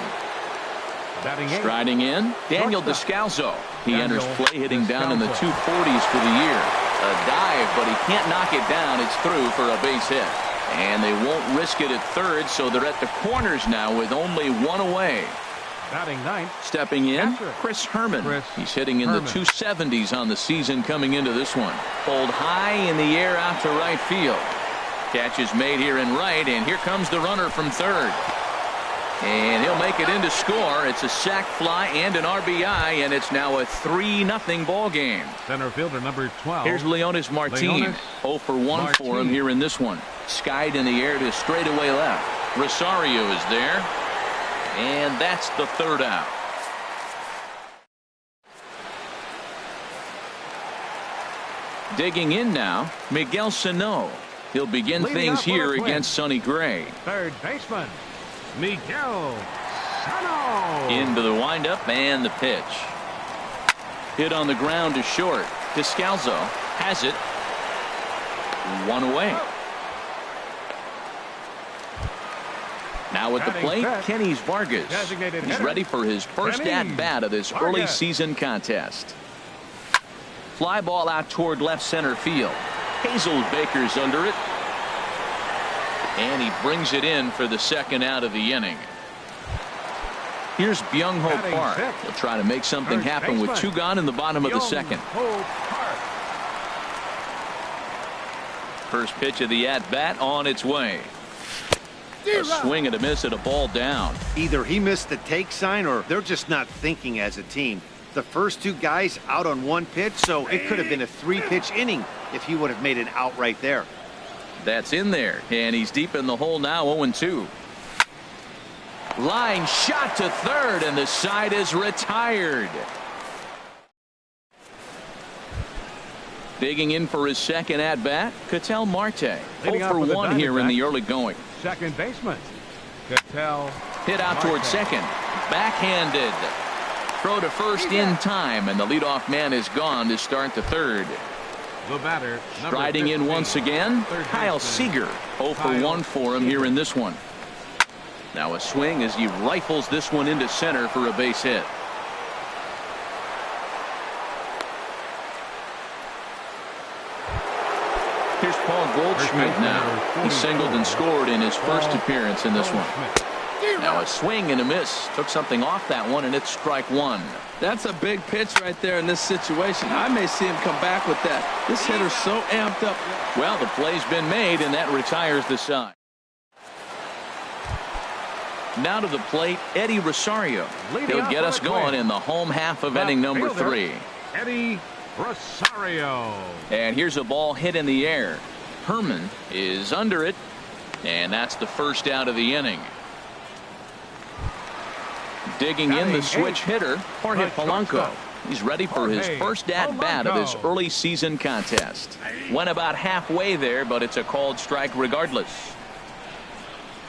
Striding in, Daniel Descalso. He enters play hitting down in the 240s for the year. A dive, but he can't knock it down. It's through for a base hit. And they won't risk it at third, so they're at the corners now with only 1 away. Batting ninth. Stepping in, Chris Herman. He's hitting in the 270s on the season coming into this one. Pulled high in the air out to right field. Catch is made here in right, and here comes the runner from third. And he'll make it in to score. It's a sac fly and an RBI, and it's now a 3-0 ball game. Center fielder number 12. Here's Leonis Martin. 0 for 1 for him here in this one. Skied in the air to straightaway left. Rosario is there. And that's the third out. Digging in now, Miguel Sano. He'll begin things here against Sonny Gray. Third baseman, Miguel Sano. Into the windup and the pitch. Hit on the ground to short. Descalso has it. 1 away. Now at the plate, Kenys Vargas. He's ready for his first at-bat of this early season contest. Fly ball out toward left center field. Hazelbaker's under it. And he brings it in for the second out of the inning. Here's Byung-ho Park. He'll try to make something happen with 2 gone in the bottom of the second. First pitch of the at-bat on its way. A swing and a miss at a ball down. Either he missed the take sign or they're just not thinking as a team. The first 2 guys out on 1 pitch, so it could have been a 3-pitch inning if he would have made it out right there. That's in there, and he's deep in the hole now, 0-2. Line shot to third, and the side is retired. Digging in for his second at-bat, Ketel Marte. 0 for 1 here in the early going. Second baseman, Ketel. Hit out toward second. Backhanded. Throw to first in time, and the leadoff man is gone to start the third. The batter, striding in once again, Kyle Seager. 0 for 1 for him here in this one. Now a swing as he rifles this one into center for a base hit. Here's Paul Goldschmidt now. He singled and scored in his first appearance in this one. Now a swing and a miss. Took something off that one, and it's strike one. That's a big pitch right there in this situation. I may see him come back with that. This hitter's so amped up. Well, the play's been made, and that retires the side. Now to the plate, Eddie Rosario. He'll get us going in the home half of inning number 3. Eddie Rosario. And here's a ball hit in the air. Herman is under it, and that's the first out of the inning. Digging in the switch hitter, Jorge Polanco. He's ready for his first at-bat of this early season contest. Went about halfway there, but it's a called strike regardless.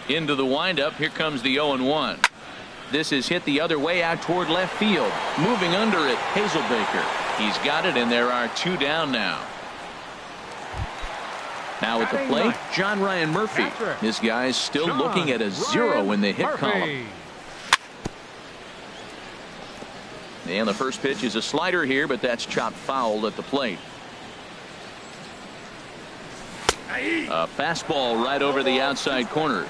Into the windup, here comes the 0-1. This is hit the other way out toward left field. Moving under it, Hazelbaker. He's got it, and there are 2 down now. Now at the plate, John Ryan Murphy. This guy's still looking at a 0 in the hit column. And the first pitch is a slider here, but that's chopped foul at the plate. A fastball right over the outside corner.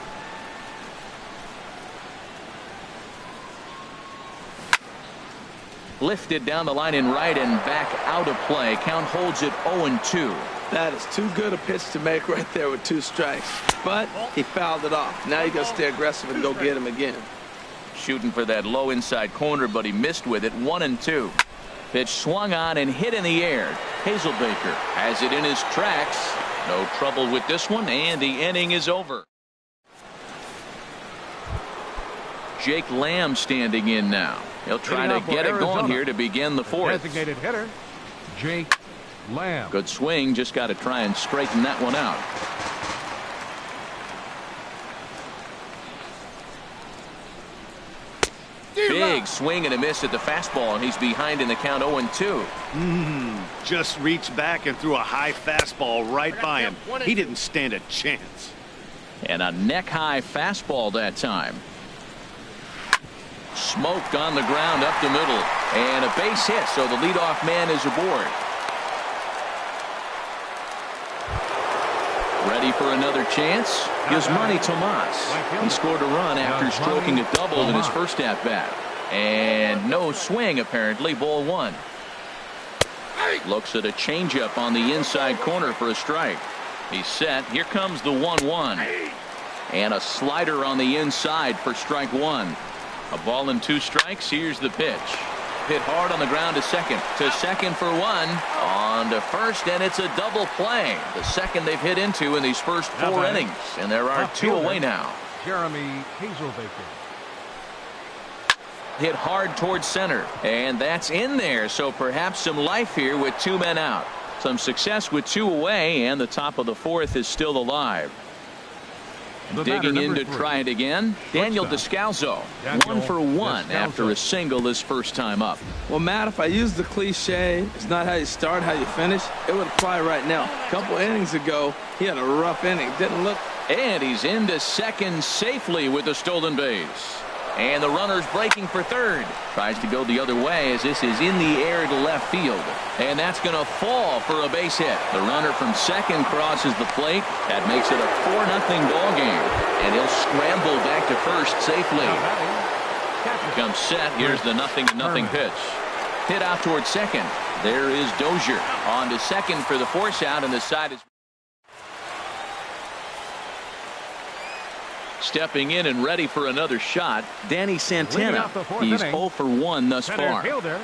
Lifted down the line in right and back out of play. Count holds it 0-2. That is too good a pitch to make right there with 2 strikes. But he fouled it off. Now you got to stay aggressive and go get him again. Shooting for that low inside corner, but he missed with it. 1-2. Pitch swung on and hit in the air. Hazelbaker has it in his tracks. No trouble with this one, and the inning is over. Jake Lamb standing in now. He'll try to get it going here to begin the 4th. Designated hitter, Jake Lamb. Good swing, just got to try and straighten that one out. Big swing and a miss at the fastball, and he's behind in the count 0-2. Just reached back and threw a high fastball right by him. He didn't stand a chance. And a neck-high fastball that time. Smoked on the ground up the middle, and a base hit, so the leadoff man is aboard. Ready for another chance? Yasmani Tomas. He scored a run after stroking a double in his first at-bat. And no swing, apparently. Ball 1. Looks at a changeup on the inside corner for a strike. He's set. Here comes the 1-1. And a slider on the inside for strike 1. A ball and 2 strikes. Here's the pitch. Hit hard on the ground to second. To second for 1. On to first, and it's a double play. The second they've hit into in these first 4 innings. And there are 2 away now. Jeremy Hazelbaker. Hit hard towards center. And that's in there. So perhaps some life here with 2 men out. Some success with 2 away, and the top of the 4th is still alive. Digging in to try it again, Daniel Descalzo. 1 for 1 after a single his first time up. Well, Matt, if I use the cliche, it's not how you start, how you finish, it would apply right now. A couple innings ago, he had a rough inning. Didn't look. And he's into second safely with a stolen base. And the runner's breaking for third. Tries to go the other way as this is in the air to left field. And that's going to fall for a base hit. The runner from second crosses the plate. That makes it a 4-0 ball game. And he'll scramble back to first safely. Comes set. Here's the 0-0 pitch. Hit out towards second. There is Dozier. On to second for the force out, and the side is. Stepping in and ready for another shot, Danny Santana. He's 0 for 1 thus far. Fielder,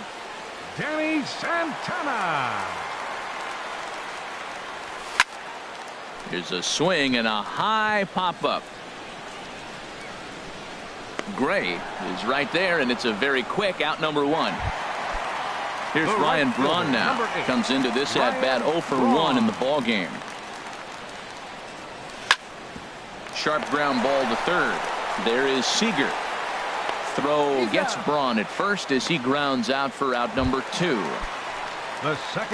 Danny Santana. Here's a swing and a high pop-up. Gray is right there, and it's a very quick out number 1. Here's Ryan Braun now. Comes into this at bat 0 for 1 in the ball game. Sharp ground ball to third. There is Seager. Throw gets Braun at first as he grounds out for out number 2.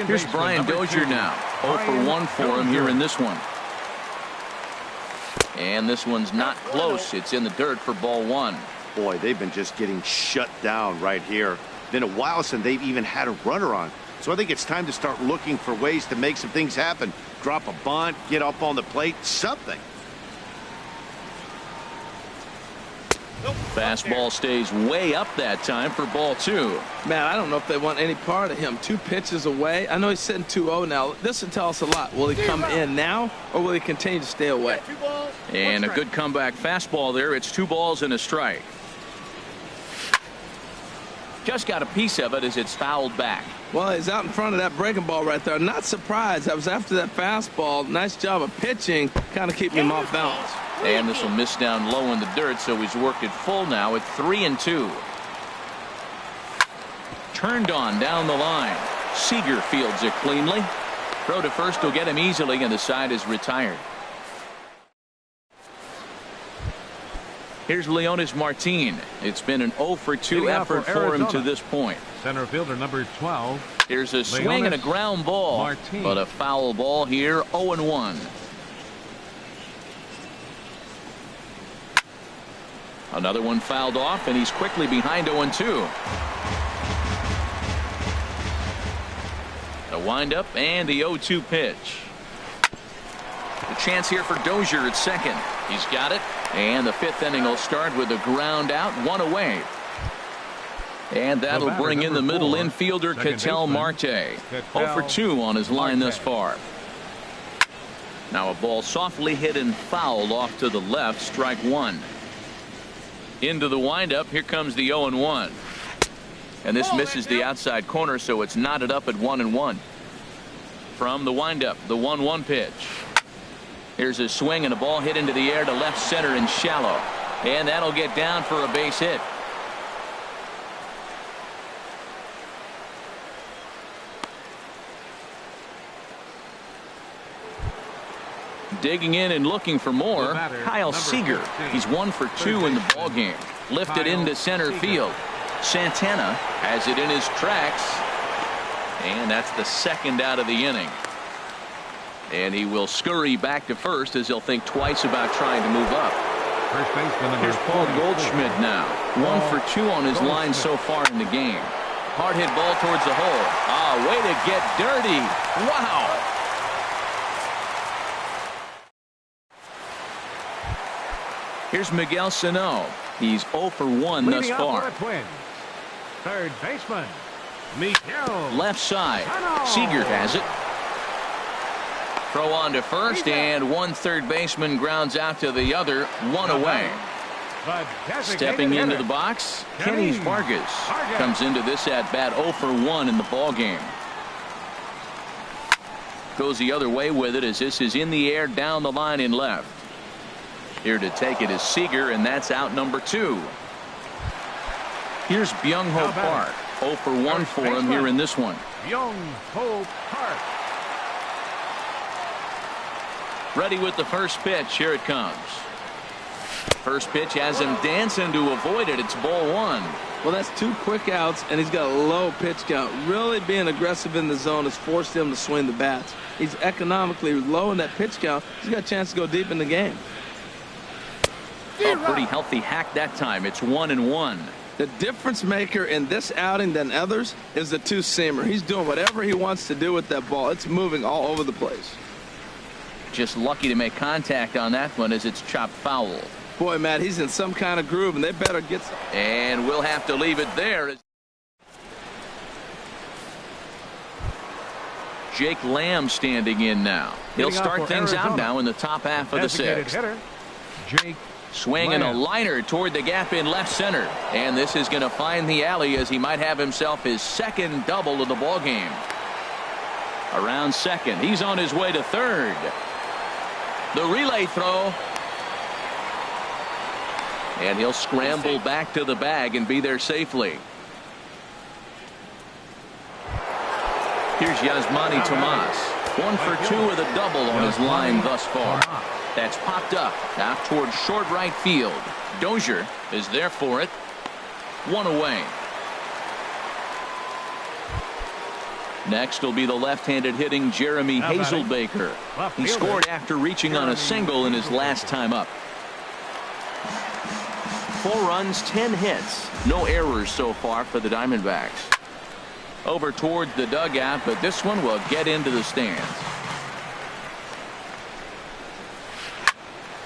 Here's Brian Dozier now. 0 for 1 for him here in this one. And this one's not close. It's in the dirt for ball 1. Boy, they've been just getting shut down right here. Been a while since they've even had a runner on. So I think it's time to start looking for ways to make some things happen. Drop a bunt, get up on the plate, something. Fastball stays way up that time for ball 2. Man, I don't know if they want any part of him. 2 pitches away. I know he's sitting 2-0 now. This will tell us a lot. Will he come in now, or will he continue to stay away? And a good comeback fastball there. It's 2 balls and a strike. Just got a piece of it as it's fouled back. Well, he's out in front of that breaking ball right there. Not surprised. That was after that fastball. Nice job of pitching, kind of keeping him off balance. And this will miss down low in the dirt, so he's worked it full now at 3-2. Turned on down the line. Seager fields it cleanly. Throw to first will get him easily, and the side is retired. Here's Leonis Martin. It's been an 0 for 2 effort for him to this point. Center fielder number 12. Here's a swing and a ground ball, Martin. but a foul ball here. 0-1. Another one fouled off, and he's quickly behind 0-2. The windup and the 0-2 pitch. The chance here for Dozier at second. He's got it, and the 5th inning will start with a ground out, 1 away. And that'll bring in the middle infielder, Ketel Marte. 0 for 2 on his line thus far. Now a ball softly hit and fouled off to the left, strike 1. Into the windup, here comes the 0-1. And this misses the outside corner, so it's knotted up at 1-1. From the windup, the 1-1 pitch. Here's a swing and a ball hit into the air to left center and shallow. And that'll get down for a base hit. Digging in and looking for more, Kyle Seager. He's 1 for 2 in the ballgame. Lifted into center field. Santana has it in his tracks. And that's the 2nd out of the inning. And he will scurry back to first as he'll think twice about trying to move up. First baseman Here's Paul Goldschmidt now. 1 for 2 on his line so far in the game. Hard hit ball towards the hole. Ah, way to get dirty. Wow. Here's Miguel Sano. He's 0 for 1 thus far. Third baseman, Miguel. Left side. Seager has it. Throw on to first, and one third baseman grounds out to the other, 1 away. Stepping into the box, Kenny Vargas comes into this at bat 0 for 1 in the ball game. Goes the other way with it as this is in the air down the line in left. Here to take it is Seager, and that's out number 2. Here's Byung-Ho Park. 0 for 1 for him here in this one. Byung-Ho Park. Ready with the first pitch. Here it comes. First pitch has him dancing to avoid it. It's ball 1. Well, that's 2 quick outs, and he's got a low pitch count. Really being aggressive in the zone has forced him to swing the bats. He's economically low in that pitch count. He's got a chance to go deep in the game. A pretty healthy hack that time. It's 1-1. The difference maker in this outing than others is the 2-seamer. He's doing whatever he wants to do with that ball. It's moving all over the place. Just lucky to make contact on that one as it's chopped foul. Boy, Matt, he's in some kind of groove, and they better get some. And we'll have to leave it there. Jake Lamb standing in now. He'll start things out now in the top half of the 6th. Hitter, Jake Swinging a liner toward the gap in left center. And this is going to find the alley as he might have himself his 2nd double of the ball game. Around second. He's on his way to third. The relay throw. And he'll scramble back to the bag and be there safely. Here's Yasmani Tomas. 1 for 2 with a double on his line thus far. That's popped up out towards short right field. Dozier is there for it. 1 away. Next will be the left-handed hitting Jeremy Hazelbaker. He scored after reaching on a single in his last time up. 4 runs, 10 hits. No errors so far for the Diamondbacks. Over towards the dugout, but this one will get into the stands.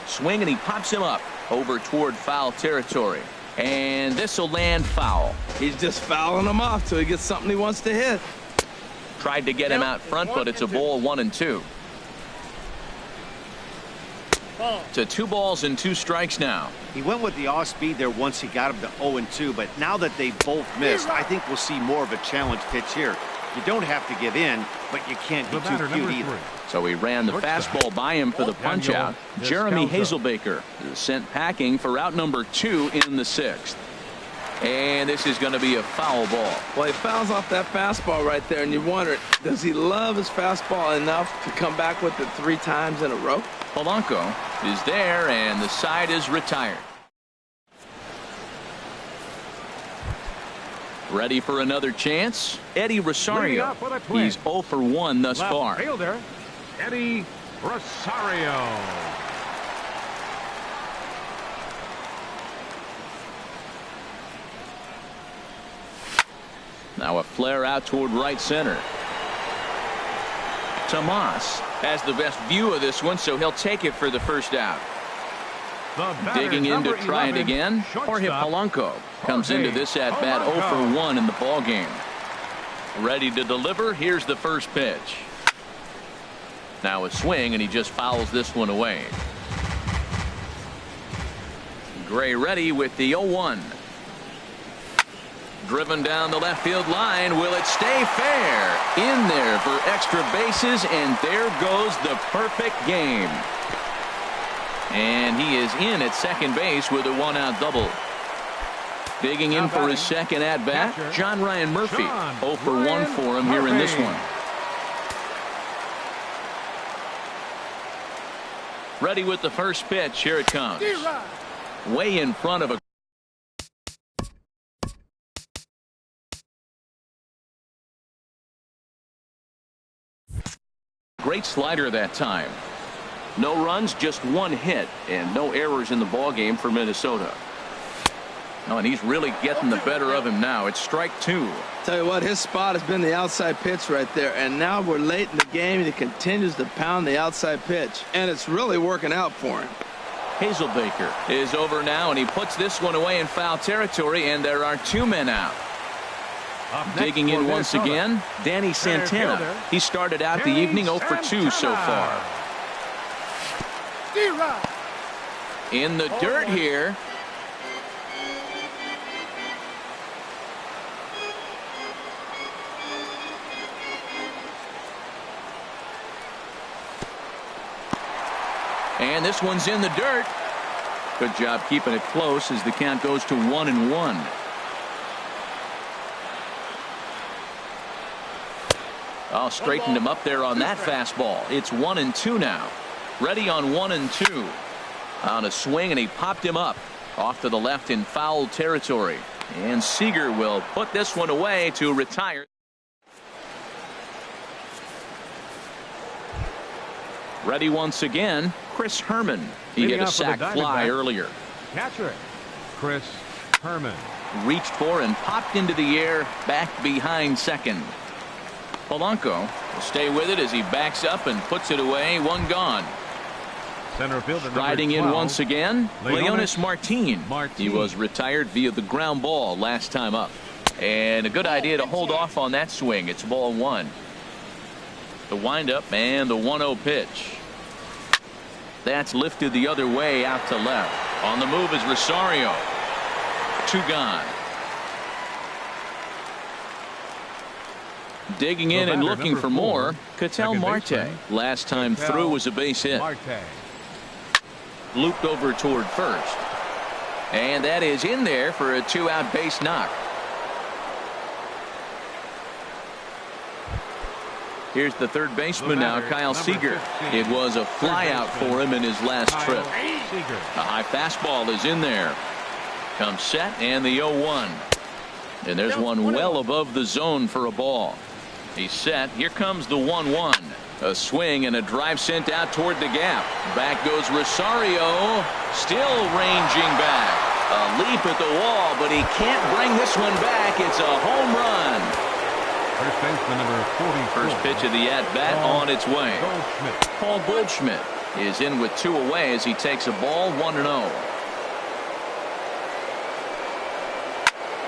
Swing, and he pops him up over toward foul territory. And this will land foul. He's just fouling him off till he gets something he wants to hit. Tried to get him out front, but it's a ball, 1-2. To 2 balls and 2 strikes now. He went with the off speed there once he got him to 0-2, but now that they both missed, I think we'll see more of a challenge pitch here. You don't have to give in, but you can't be too cute either. So he ran the fastball by him for the punch out. Jeremy Hazelbaker is sent packing for out number 2 in the 6th. And this is going to be a foul ball. Well, he fouls off that fastball right there, and you wonder, does he love his fastball enough to come back with it 3 times in a row? Polanco is there, and the side is retired. Ready for another chance? Eddie Rosario. He's 0 for 1 thus far. Fielder, Eddie Rosario. Now a flare out toward right center. Tomas has the best view of this one, so he'll take it for the first out. Digging in to try it again. Jorge Polanco comes into this at bat 0 for 1 in the ball game. Ready to deliver. Here's the first pitch. Now a swing, and he just fouls this one away. Gray ready with the 0-1. Driven down the left field line. Will it stay fair? In there for extra bases, and there goes the perfect game. And he is in at second base with a 1-out double. Digging in for his second at bat, John Ryan Murphy. 0 for 1 for him here in this one. Ready with the first pitch. Here it comes. Way in front of a great slider that time. No runs, just 1 hit, and no errors in the ball game for Minnesota. Oh, and he's really getting the better of him now. It's strike 2. Tell you what, his spot has been the outside pitch right there, and now we're late in the game, and he continues to pound the outside pitch, and it's really working out for him. Hazelbaker is over now, and he puts this one away in foul territory, and there are 2 men out. Digging in once again, Danny Santana. He started out the evening 0 for 2 so far. In the dirt here. And this one's in the dirt. Good job keeping it close as the count goes to 1-1. Oh, straightened him up there on that fastball. It's 1-2 now. Ready on 1-2. On a swing, and he popped him up off to the left in foul territory. And Seager will put this one away to retire. Ready once again, Chris Herman. He hit a sac fly earlier. Catcher, Chris Herman. Reached for and popped into the air back behind second. Polanco will stay with it as he backs up and puts it away. 1 gone. Center fielder riding in once again, Leonis Martin. He was retired via the ground ball last time up. And a good idea to hold off on that swing. It's ball 1. The windup and the 1-0 pitch. That's lifted the other way out to left. On the move is Rosario. 2 gone. Digging in and looking for more, Ketel Marte. Last time through was a base hit. Looped over toward first. And that is in there for a 2-out base knock. Here's the third baseman now, Kyle Seager. It was a flyout for him in his last trip. A high fastball is in there. Comes set and the 0-1. And there's one well above the zone for a ball. He's set. Here comes the 1-1. A swing and a drive sent out toward the gap. Back goes Rosario. Still ranging back. A leap at the wall, but he can't bring this one back. It's a home run. First baseman number 44. First pitch of the at-bat on its way. Goldschmidt. Paul Goldschmidt is in with 2 away as he takes a ball 1-0.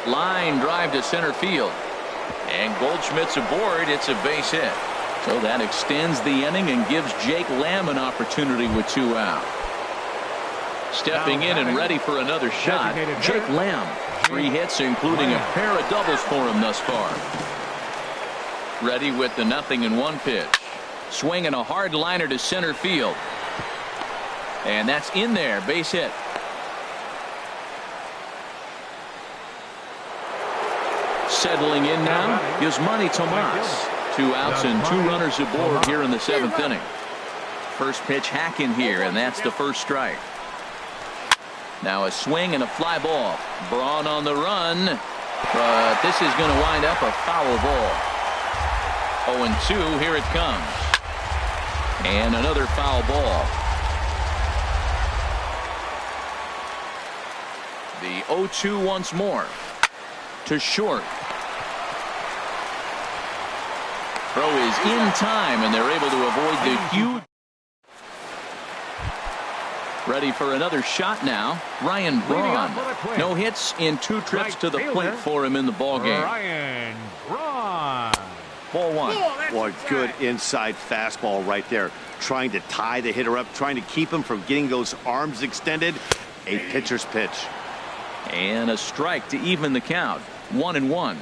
Line drive to center field. And Goldschmidt's aboard. It's a base hit. So that extends the inning and gives Jake Lamb an opportunity with 2 out. Stepping in and ready for another shot, Jake Lamb. 3 hits, including a pair of doubles for him thus far. Ready with the 0-1 pitch. Swinging a hard liner to center field. And that's in there. Base hit. Settling in now is Manny Tomas. 2 outs and 2 runners aboard here in the 7th inning. First pitch hacking here, and that's the first strike. Now a swing and a fly ball. Braun on the run, but this is going to wind up a foul ball. 0-2, here it comes. And another foul ball. The 0-2 once more. To short. Throw is in time, and they're able to avoid the huge. Ready for another shot now. Ryan Braun. No hits in 2 trips to the plate for him in the ballgame. Ryan Braun. 4-1. Boy, good inside fastball right there. Trying to tie the hitter up, trying to keep him from getting those arms extended. A pitcher's pitch. And a strike to even the count. 1-1.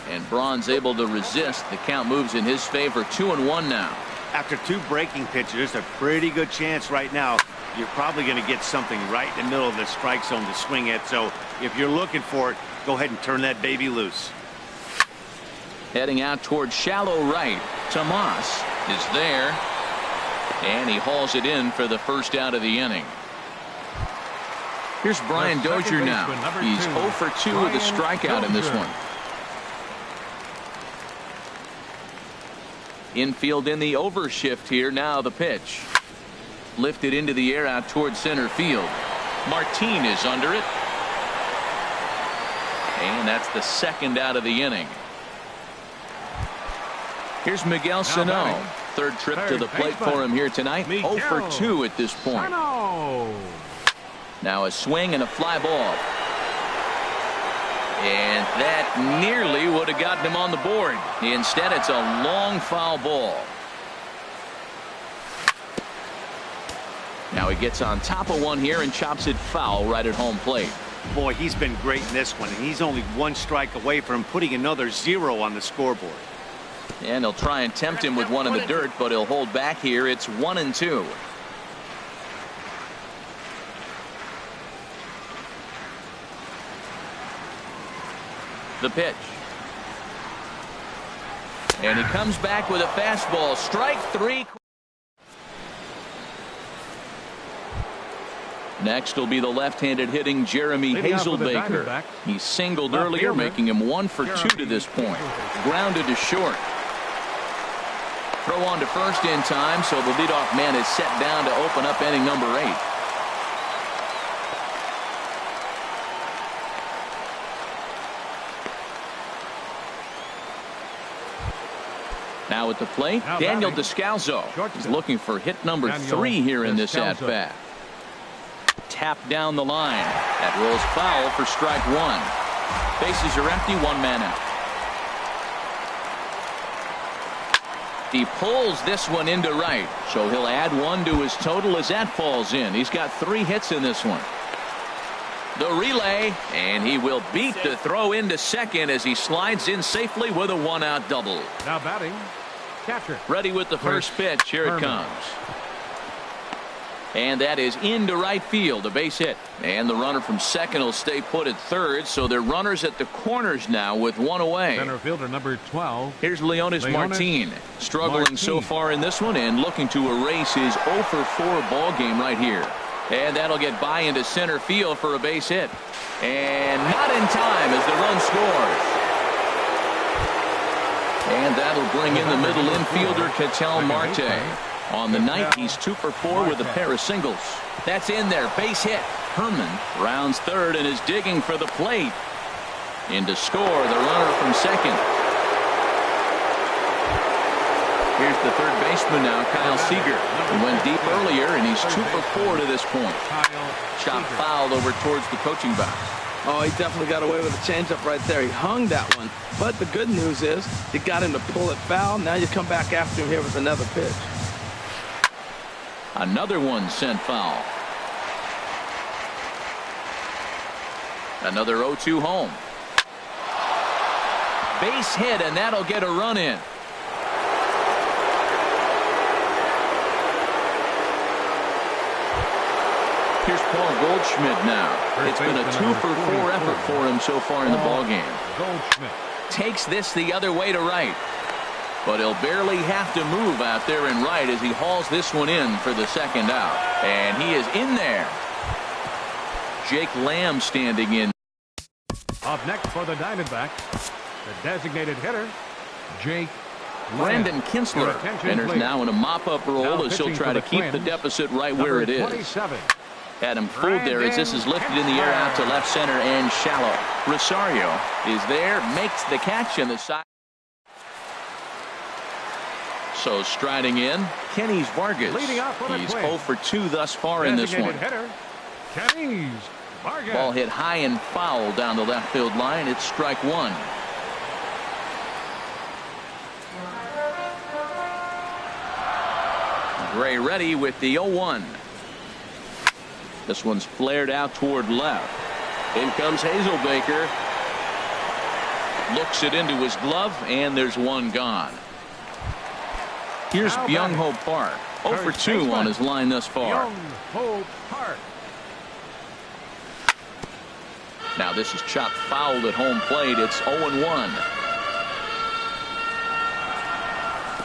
And Braun's able to resist. The count moves in his favor. 2-1 now. After 2 breaking pitches, there's a pretty good chance right now you're probably going to get something right in the middle of the strike zone to swing at. So if you're looking for it, go ahead and turn that baby loose. Heading out towards shallow right. Tomas is there. And he hauls it in for the first out of the inning. Here's Brian Dozier now. He's 0 for 2 with a strikeout in this one. Infield in the overshift here. Now the pitch. Lifted into the air out towards center field. Martin is under it. And that's the second out of the inning. Here's Miguel Sano. Third trip to the plate for him here tonight. 0 for 2 at this point. Now a swing and a fly ball. And that nearly would have gotten him on the board. Instead, it's a long foul ball. Now he gets on top of one here and chops it foul right at home plate. Boy, he's been great in this one, and he's only 1 strike away from putting another 0 on the scoreboard. And he'll try and tempt him with one in the dirt, but he'll hold back here. It's 1-2. The pitch. And he comes back with a fastball. Strike 3. Next will be the left-handed hitting Jeremy Hazelbaker. He singled earlier, making him 1 for 2 to this point. Grounded to short. Throw on to first in time, so the leadoff man is set down to open up inning number 8. Now at the plate, Daniel Descalzo is looking for hit number 3 here in this at-bat. Tap down the line. That rolls foul for strike 1. Bases are empty, 1 man out. He pulls this one into right, so he'll add 1 to his total as that falls in. He's got 3 hits in this one. The relay, and he will beat the throw into second as he slides in safely with a 1-out double. Now batting, catcher. Ready with the first pitch. Here it comes. And that is into right field, a base hit. And the runner from second will stay put at third, so they're runners at the corners now with one away. Center fielder number 12. Here's Leonis Martin, struggling so far in this one and looking to erase his 0 for 4 ball game right here. And that'll get by into center field for a base hit. And not in time as the run scores. And that'll bring in the middle infielder, Ketel Marte. On the night, he's 2 for 4 with a pair of singles. That's in there. Base hit. Herman rounds third and is digging for the plate. In to score, the runner from second. Here's the third baseman now, Kyle Seager. He went deep earlier, and he's 2 for 4 to this point. Shot fouled over towards the coaching box. Oh, he definitely got away with a changeup right there. He hung that one. But the good news is you got him to pull it foul. Now you come back after him here with another pitch. Another one sent foul. Another 0-2 home. Base hit, and that'll get a run in. Here's Paul Goldschmidt now. It's been a 2 for 4 effort for him so far in the ballgame. Goldschmidt takes this the other way to right. But he'll barely have to move out there in right as he hauls this one in for the second out. And he is in there. Jake Lamb standing in. Up next for the Diamondbacks, the designated hitter, Jake Brandon Kinsler enters now in a mop-up role as he'll try to keep the deficit right where it is. 27. Had him fooled there as this is lifted in the air out to left center and shallow. Rosario is there, makes the catch in the side. So striding in, Kenny's Vargas. He's 0 for 2 thus far in this one. Hitter, Kenny's Vargas. Ball hit high and foul down the left field line. It's strike one. Gray ready with the 0-1. This one's flared out toward left. In comes Hazelbaker. Looks it into his glove, and there's one gone. Here's Byung-Ho Park. 0 for 2 on his line thus far. Byung-Ho Park. Now this is chopped fouled at home plate. It's 0-1.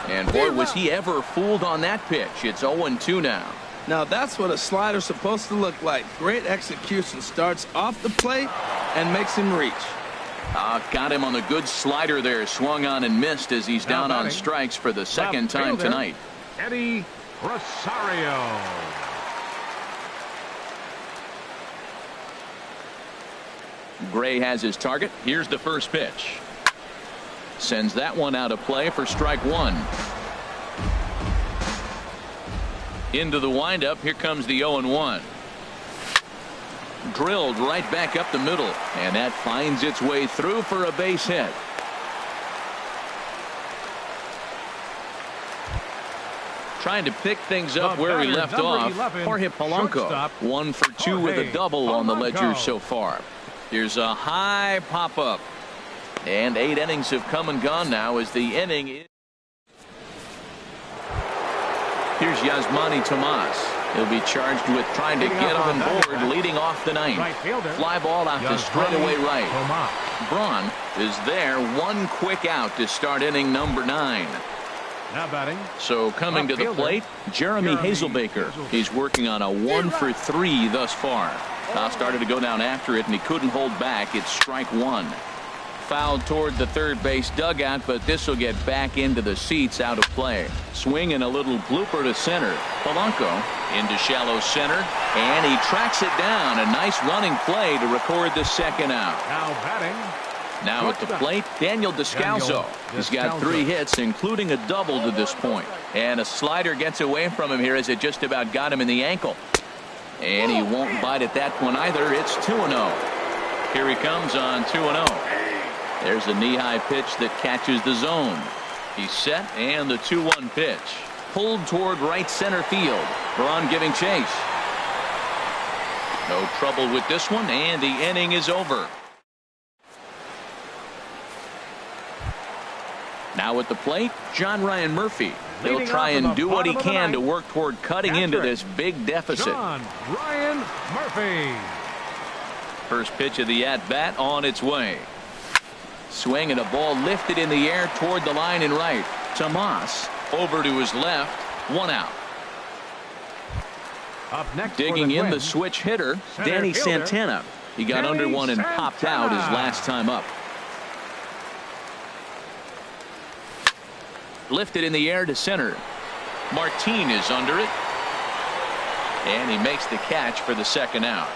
And boy, was he ever fooled on that pitch. It's 0-2 now. Now that's what a slider's supposed to look like. Great execution. Starts off the plate and makes him reach. Got him on the good slider there. Swung on and missed as he's down on strikes for the second time tonight. Eddie Rosario. Gray has his target. Here's the first pitch. Sends that one out of play for strike one. Into the windup. Here comes the 0-1. Drilled right back up the middle, and that finds its way through for a base hit. Trying to pick things up where he left off. Jorge Polanco, 1 for 2 with a double on the ledger so far. Here's a high pop-up. And 8 innings have come and gone now as the inning is. Here's Yasmani Tomas. He'll be charged with trying to get on board leading off the ninth. Fly ball out to straightaway right. Braun is there. One quick out to start inning number 9. Now batting. So coming to the plate, Jeremy Hazelbaker. He's working on a 1 for 3 thus far. Started to go down after it, and he couldn't hold back. It's strike one. Fouled toward the third base dugout, but this will get back into the seats, out of play. Swing and a little blooper to center. Polanco into shallow center, and he tracks it down. A nice running play to record the second out. Now batting. Now at the plate, Daniel Descalso. He's got 3 hits, including a double to this point. And a slider gets away from him here as it just about got him in the ankle. And he won't bite at that one either. It's 2-0. Here he comes on 2-0. There's a knee-high pitch that catches the zone. He's set, and the 2-1 pitch. Pulled toward right center field. Braun giving chase. No trouble with this one, and the inning is over. Now at the plate, John Ryan Murphy. He'll try and do what he can to work toward cutting into this big deficit. Ryan Murphy. First pitch of the at-bat on its way. Swing and a ball lifted in the air toward the line and right. Tomas over to his left. 1 out. Up next digging in the switch hitter, Danny Santana. He got under one and popped out his last time up. Lifted in the air to center. Martin is under it. And he makes the catch for the second out.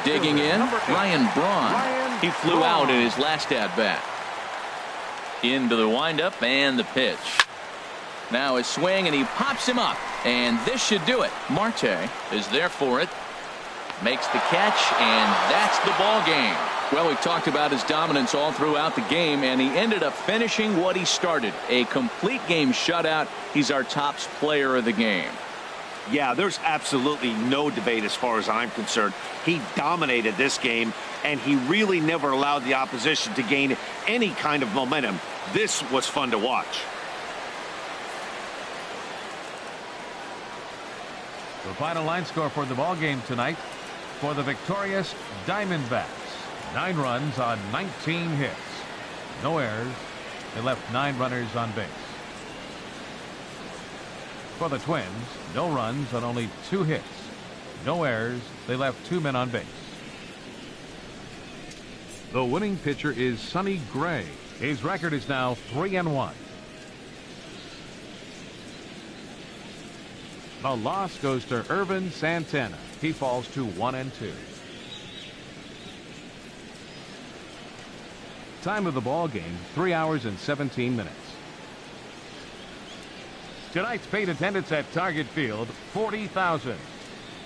Digging in, Ryan Braun. He flew out in his last at-bat. Into the windup and the pitch. Now his swing, and he pops him up. And this should do it. Marte is there for it. Makes the catch, and that's the ball game. Well, we talked about his dominance all throughout the game, and he ended up finishing what he started. A complete game shutout. He's our top player of the game. Yeah, there's absolutely no debate as far as I'm concerned. He dominated this game, and he really never allowed the opposition to gain any kind of momentum. This was fun to watch. The final line score for the ball game tonight for the victorious Diamondbacks. 9 runs on 19 hits. No errors. They left 9 runners on base. For the Twins, no runs on only 2 hits. No errors. They left 2 men on base. The winning pitcher is Sonny Gray. His record is now 3-1. The loss goes to Ervin Santana. He falls to 1-2. Time of the ball game, 3 hours and 17 minutes. Tonight's paid attendance at Target Field, 40,000.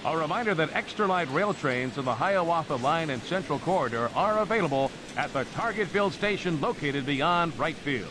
A reminder that extra light rail trains in the Hiawatha Line and Central Corridor are available at the Target Field station located beyond right field.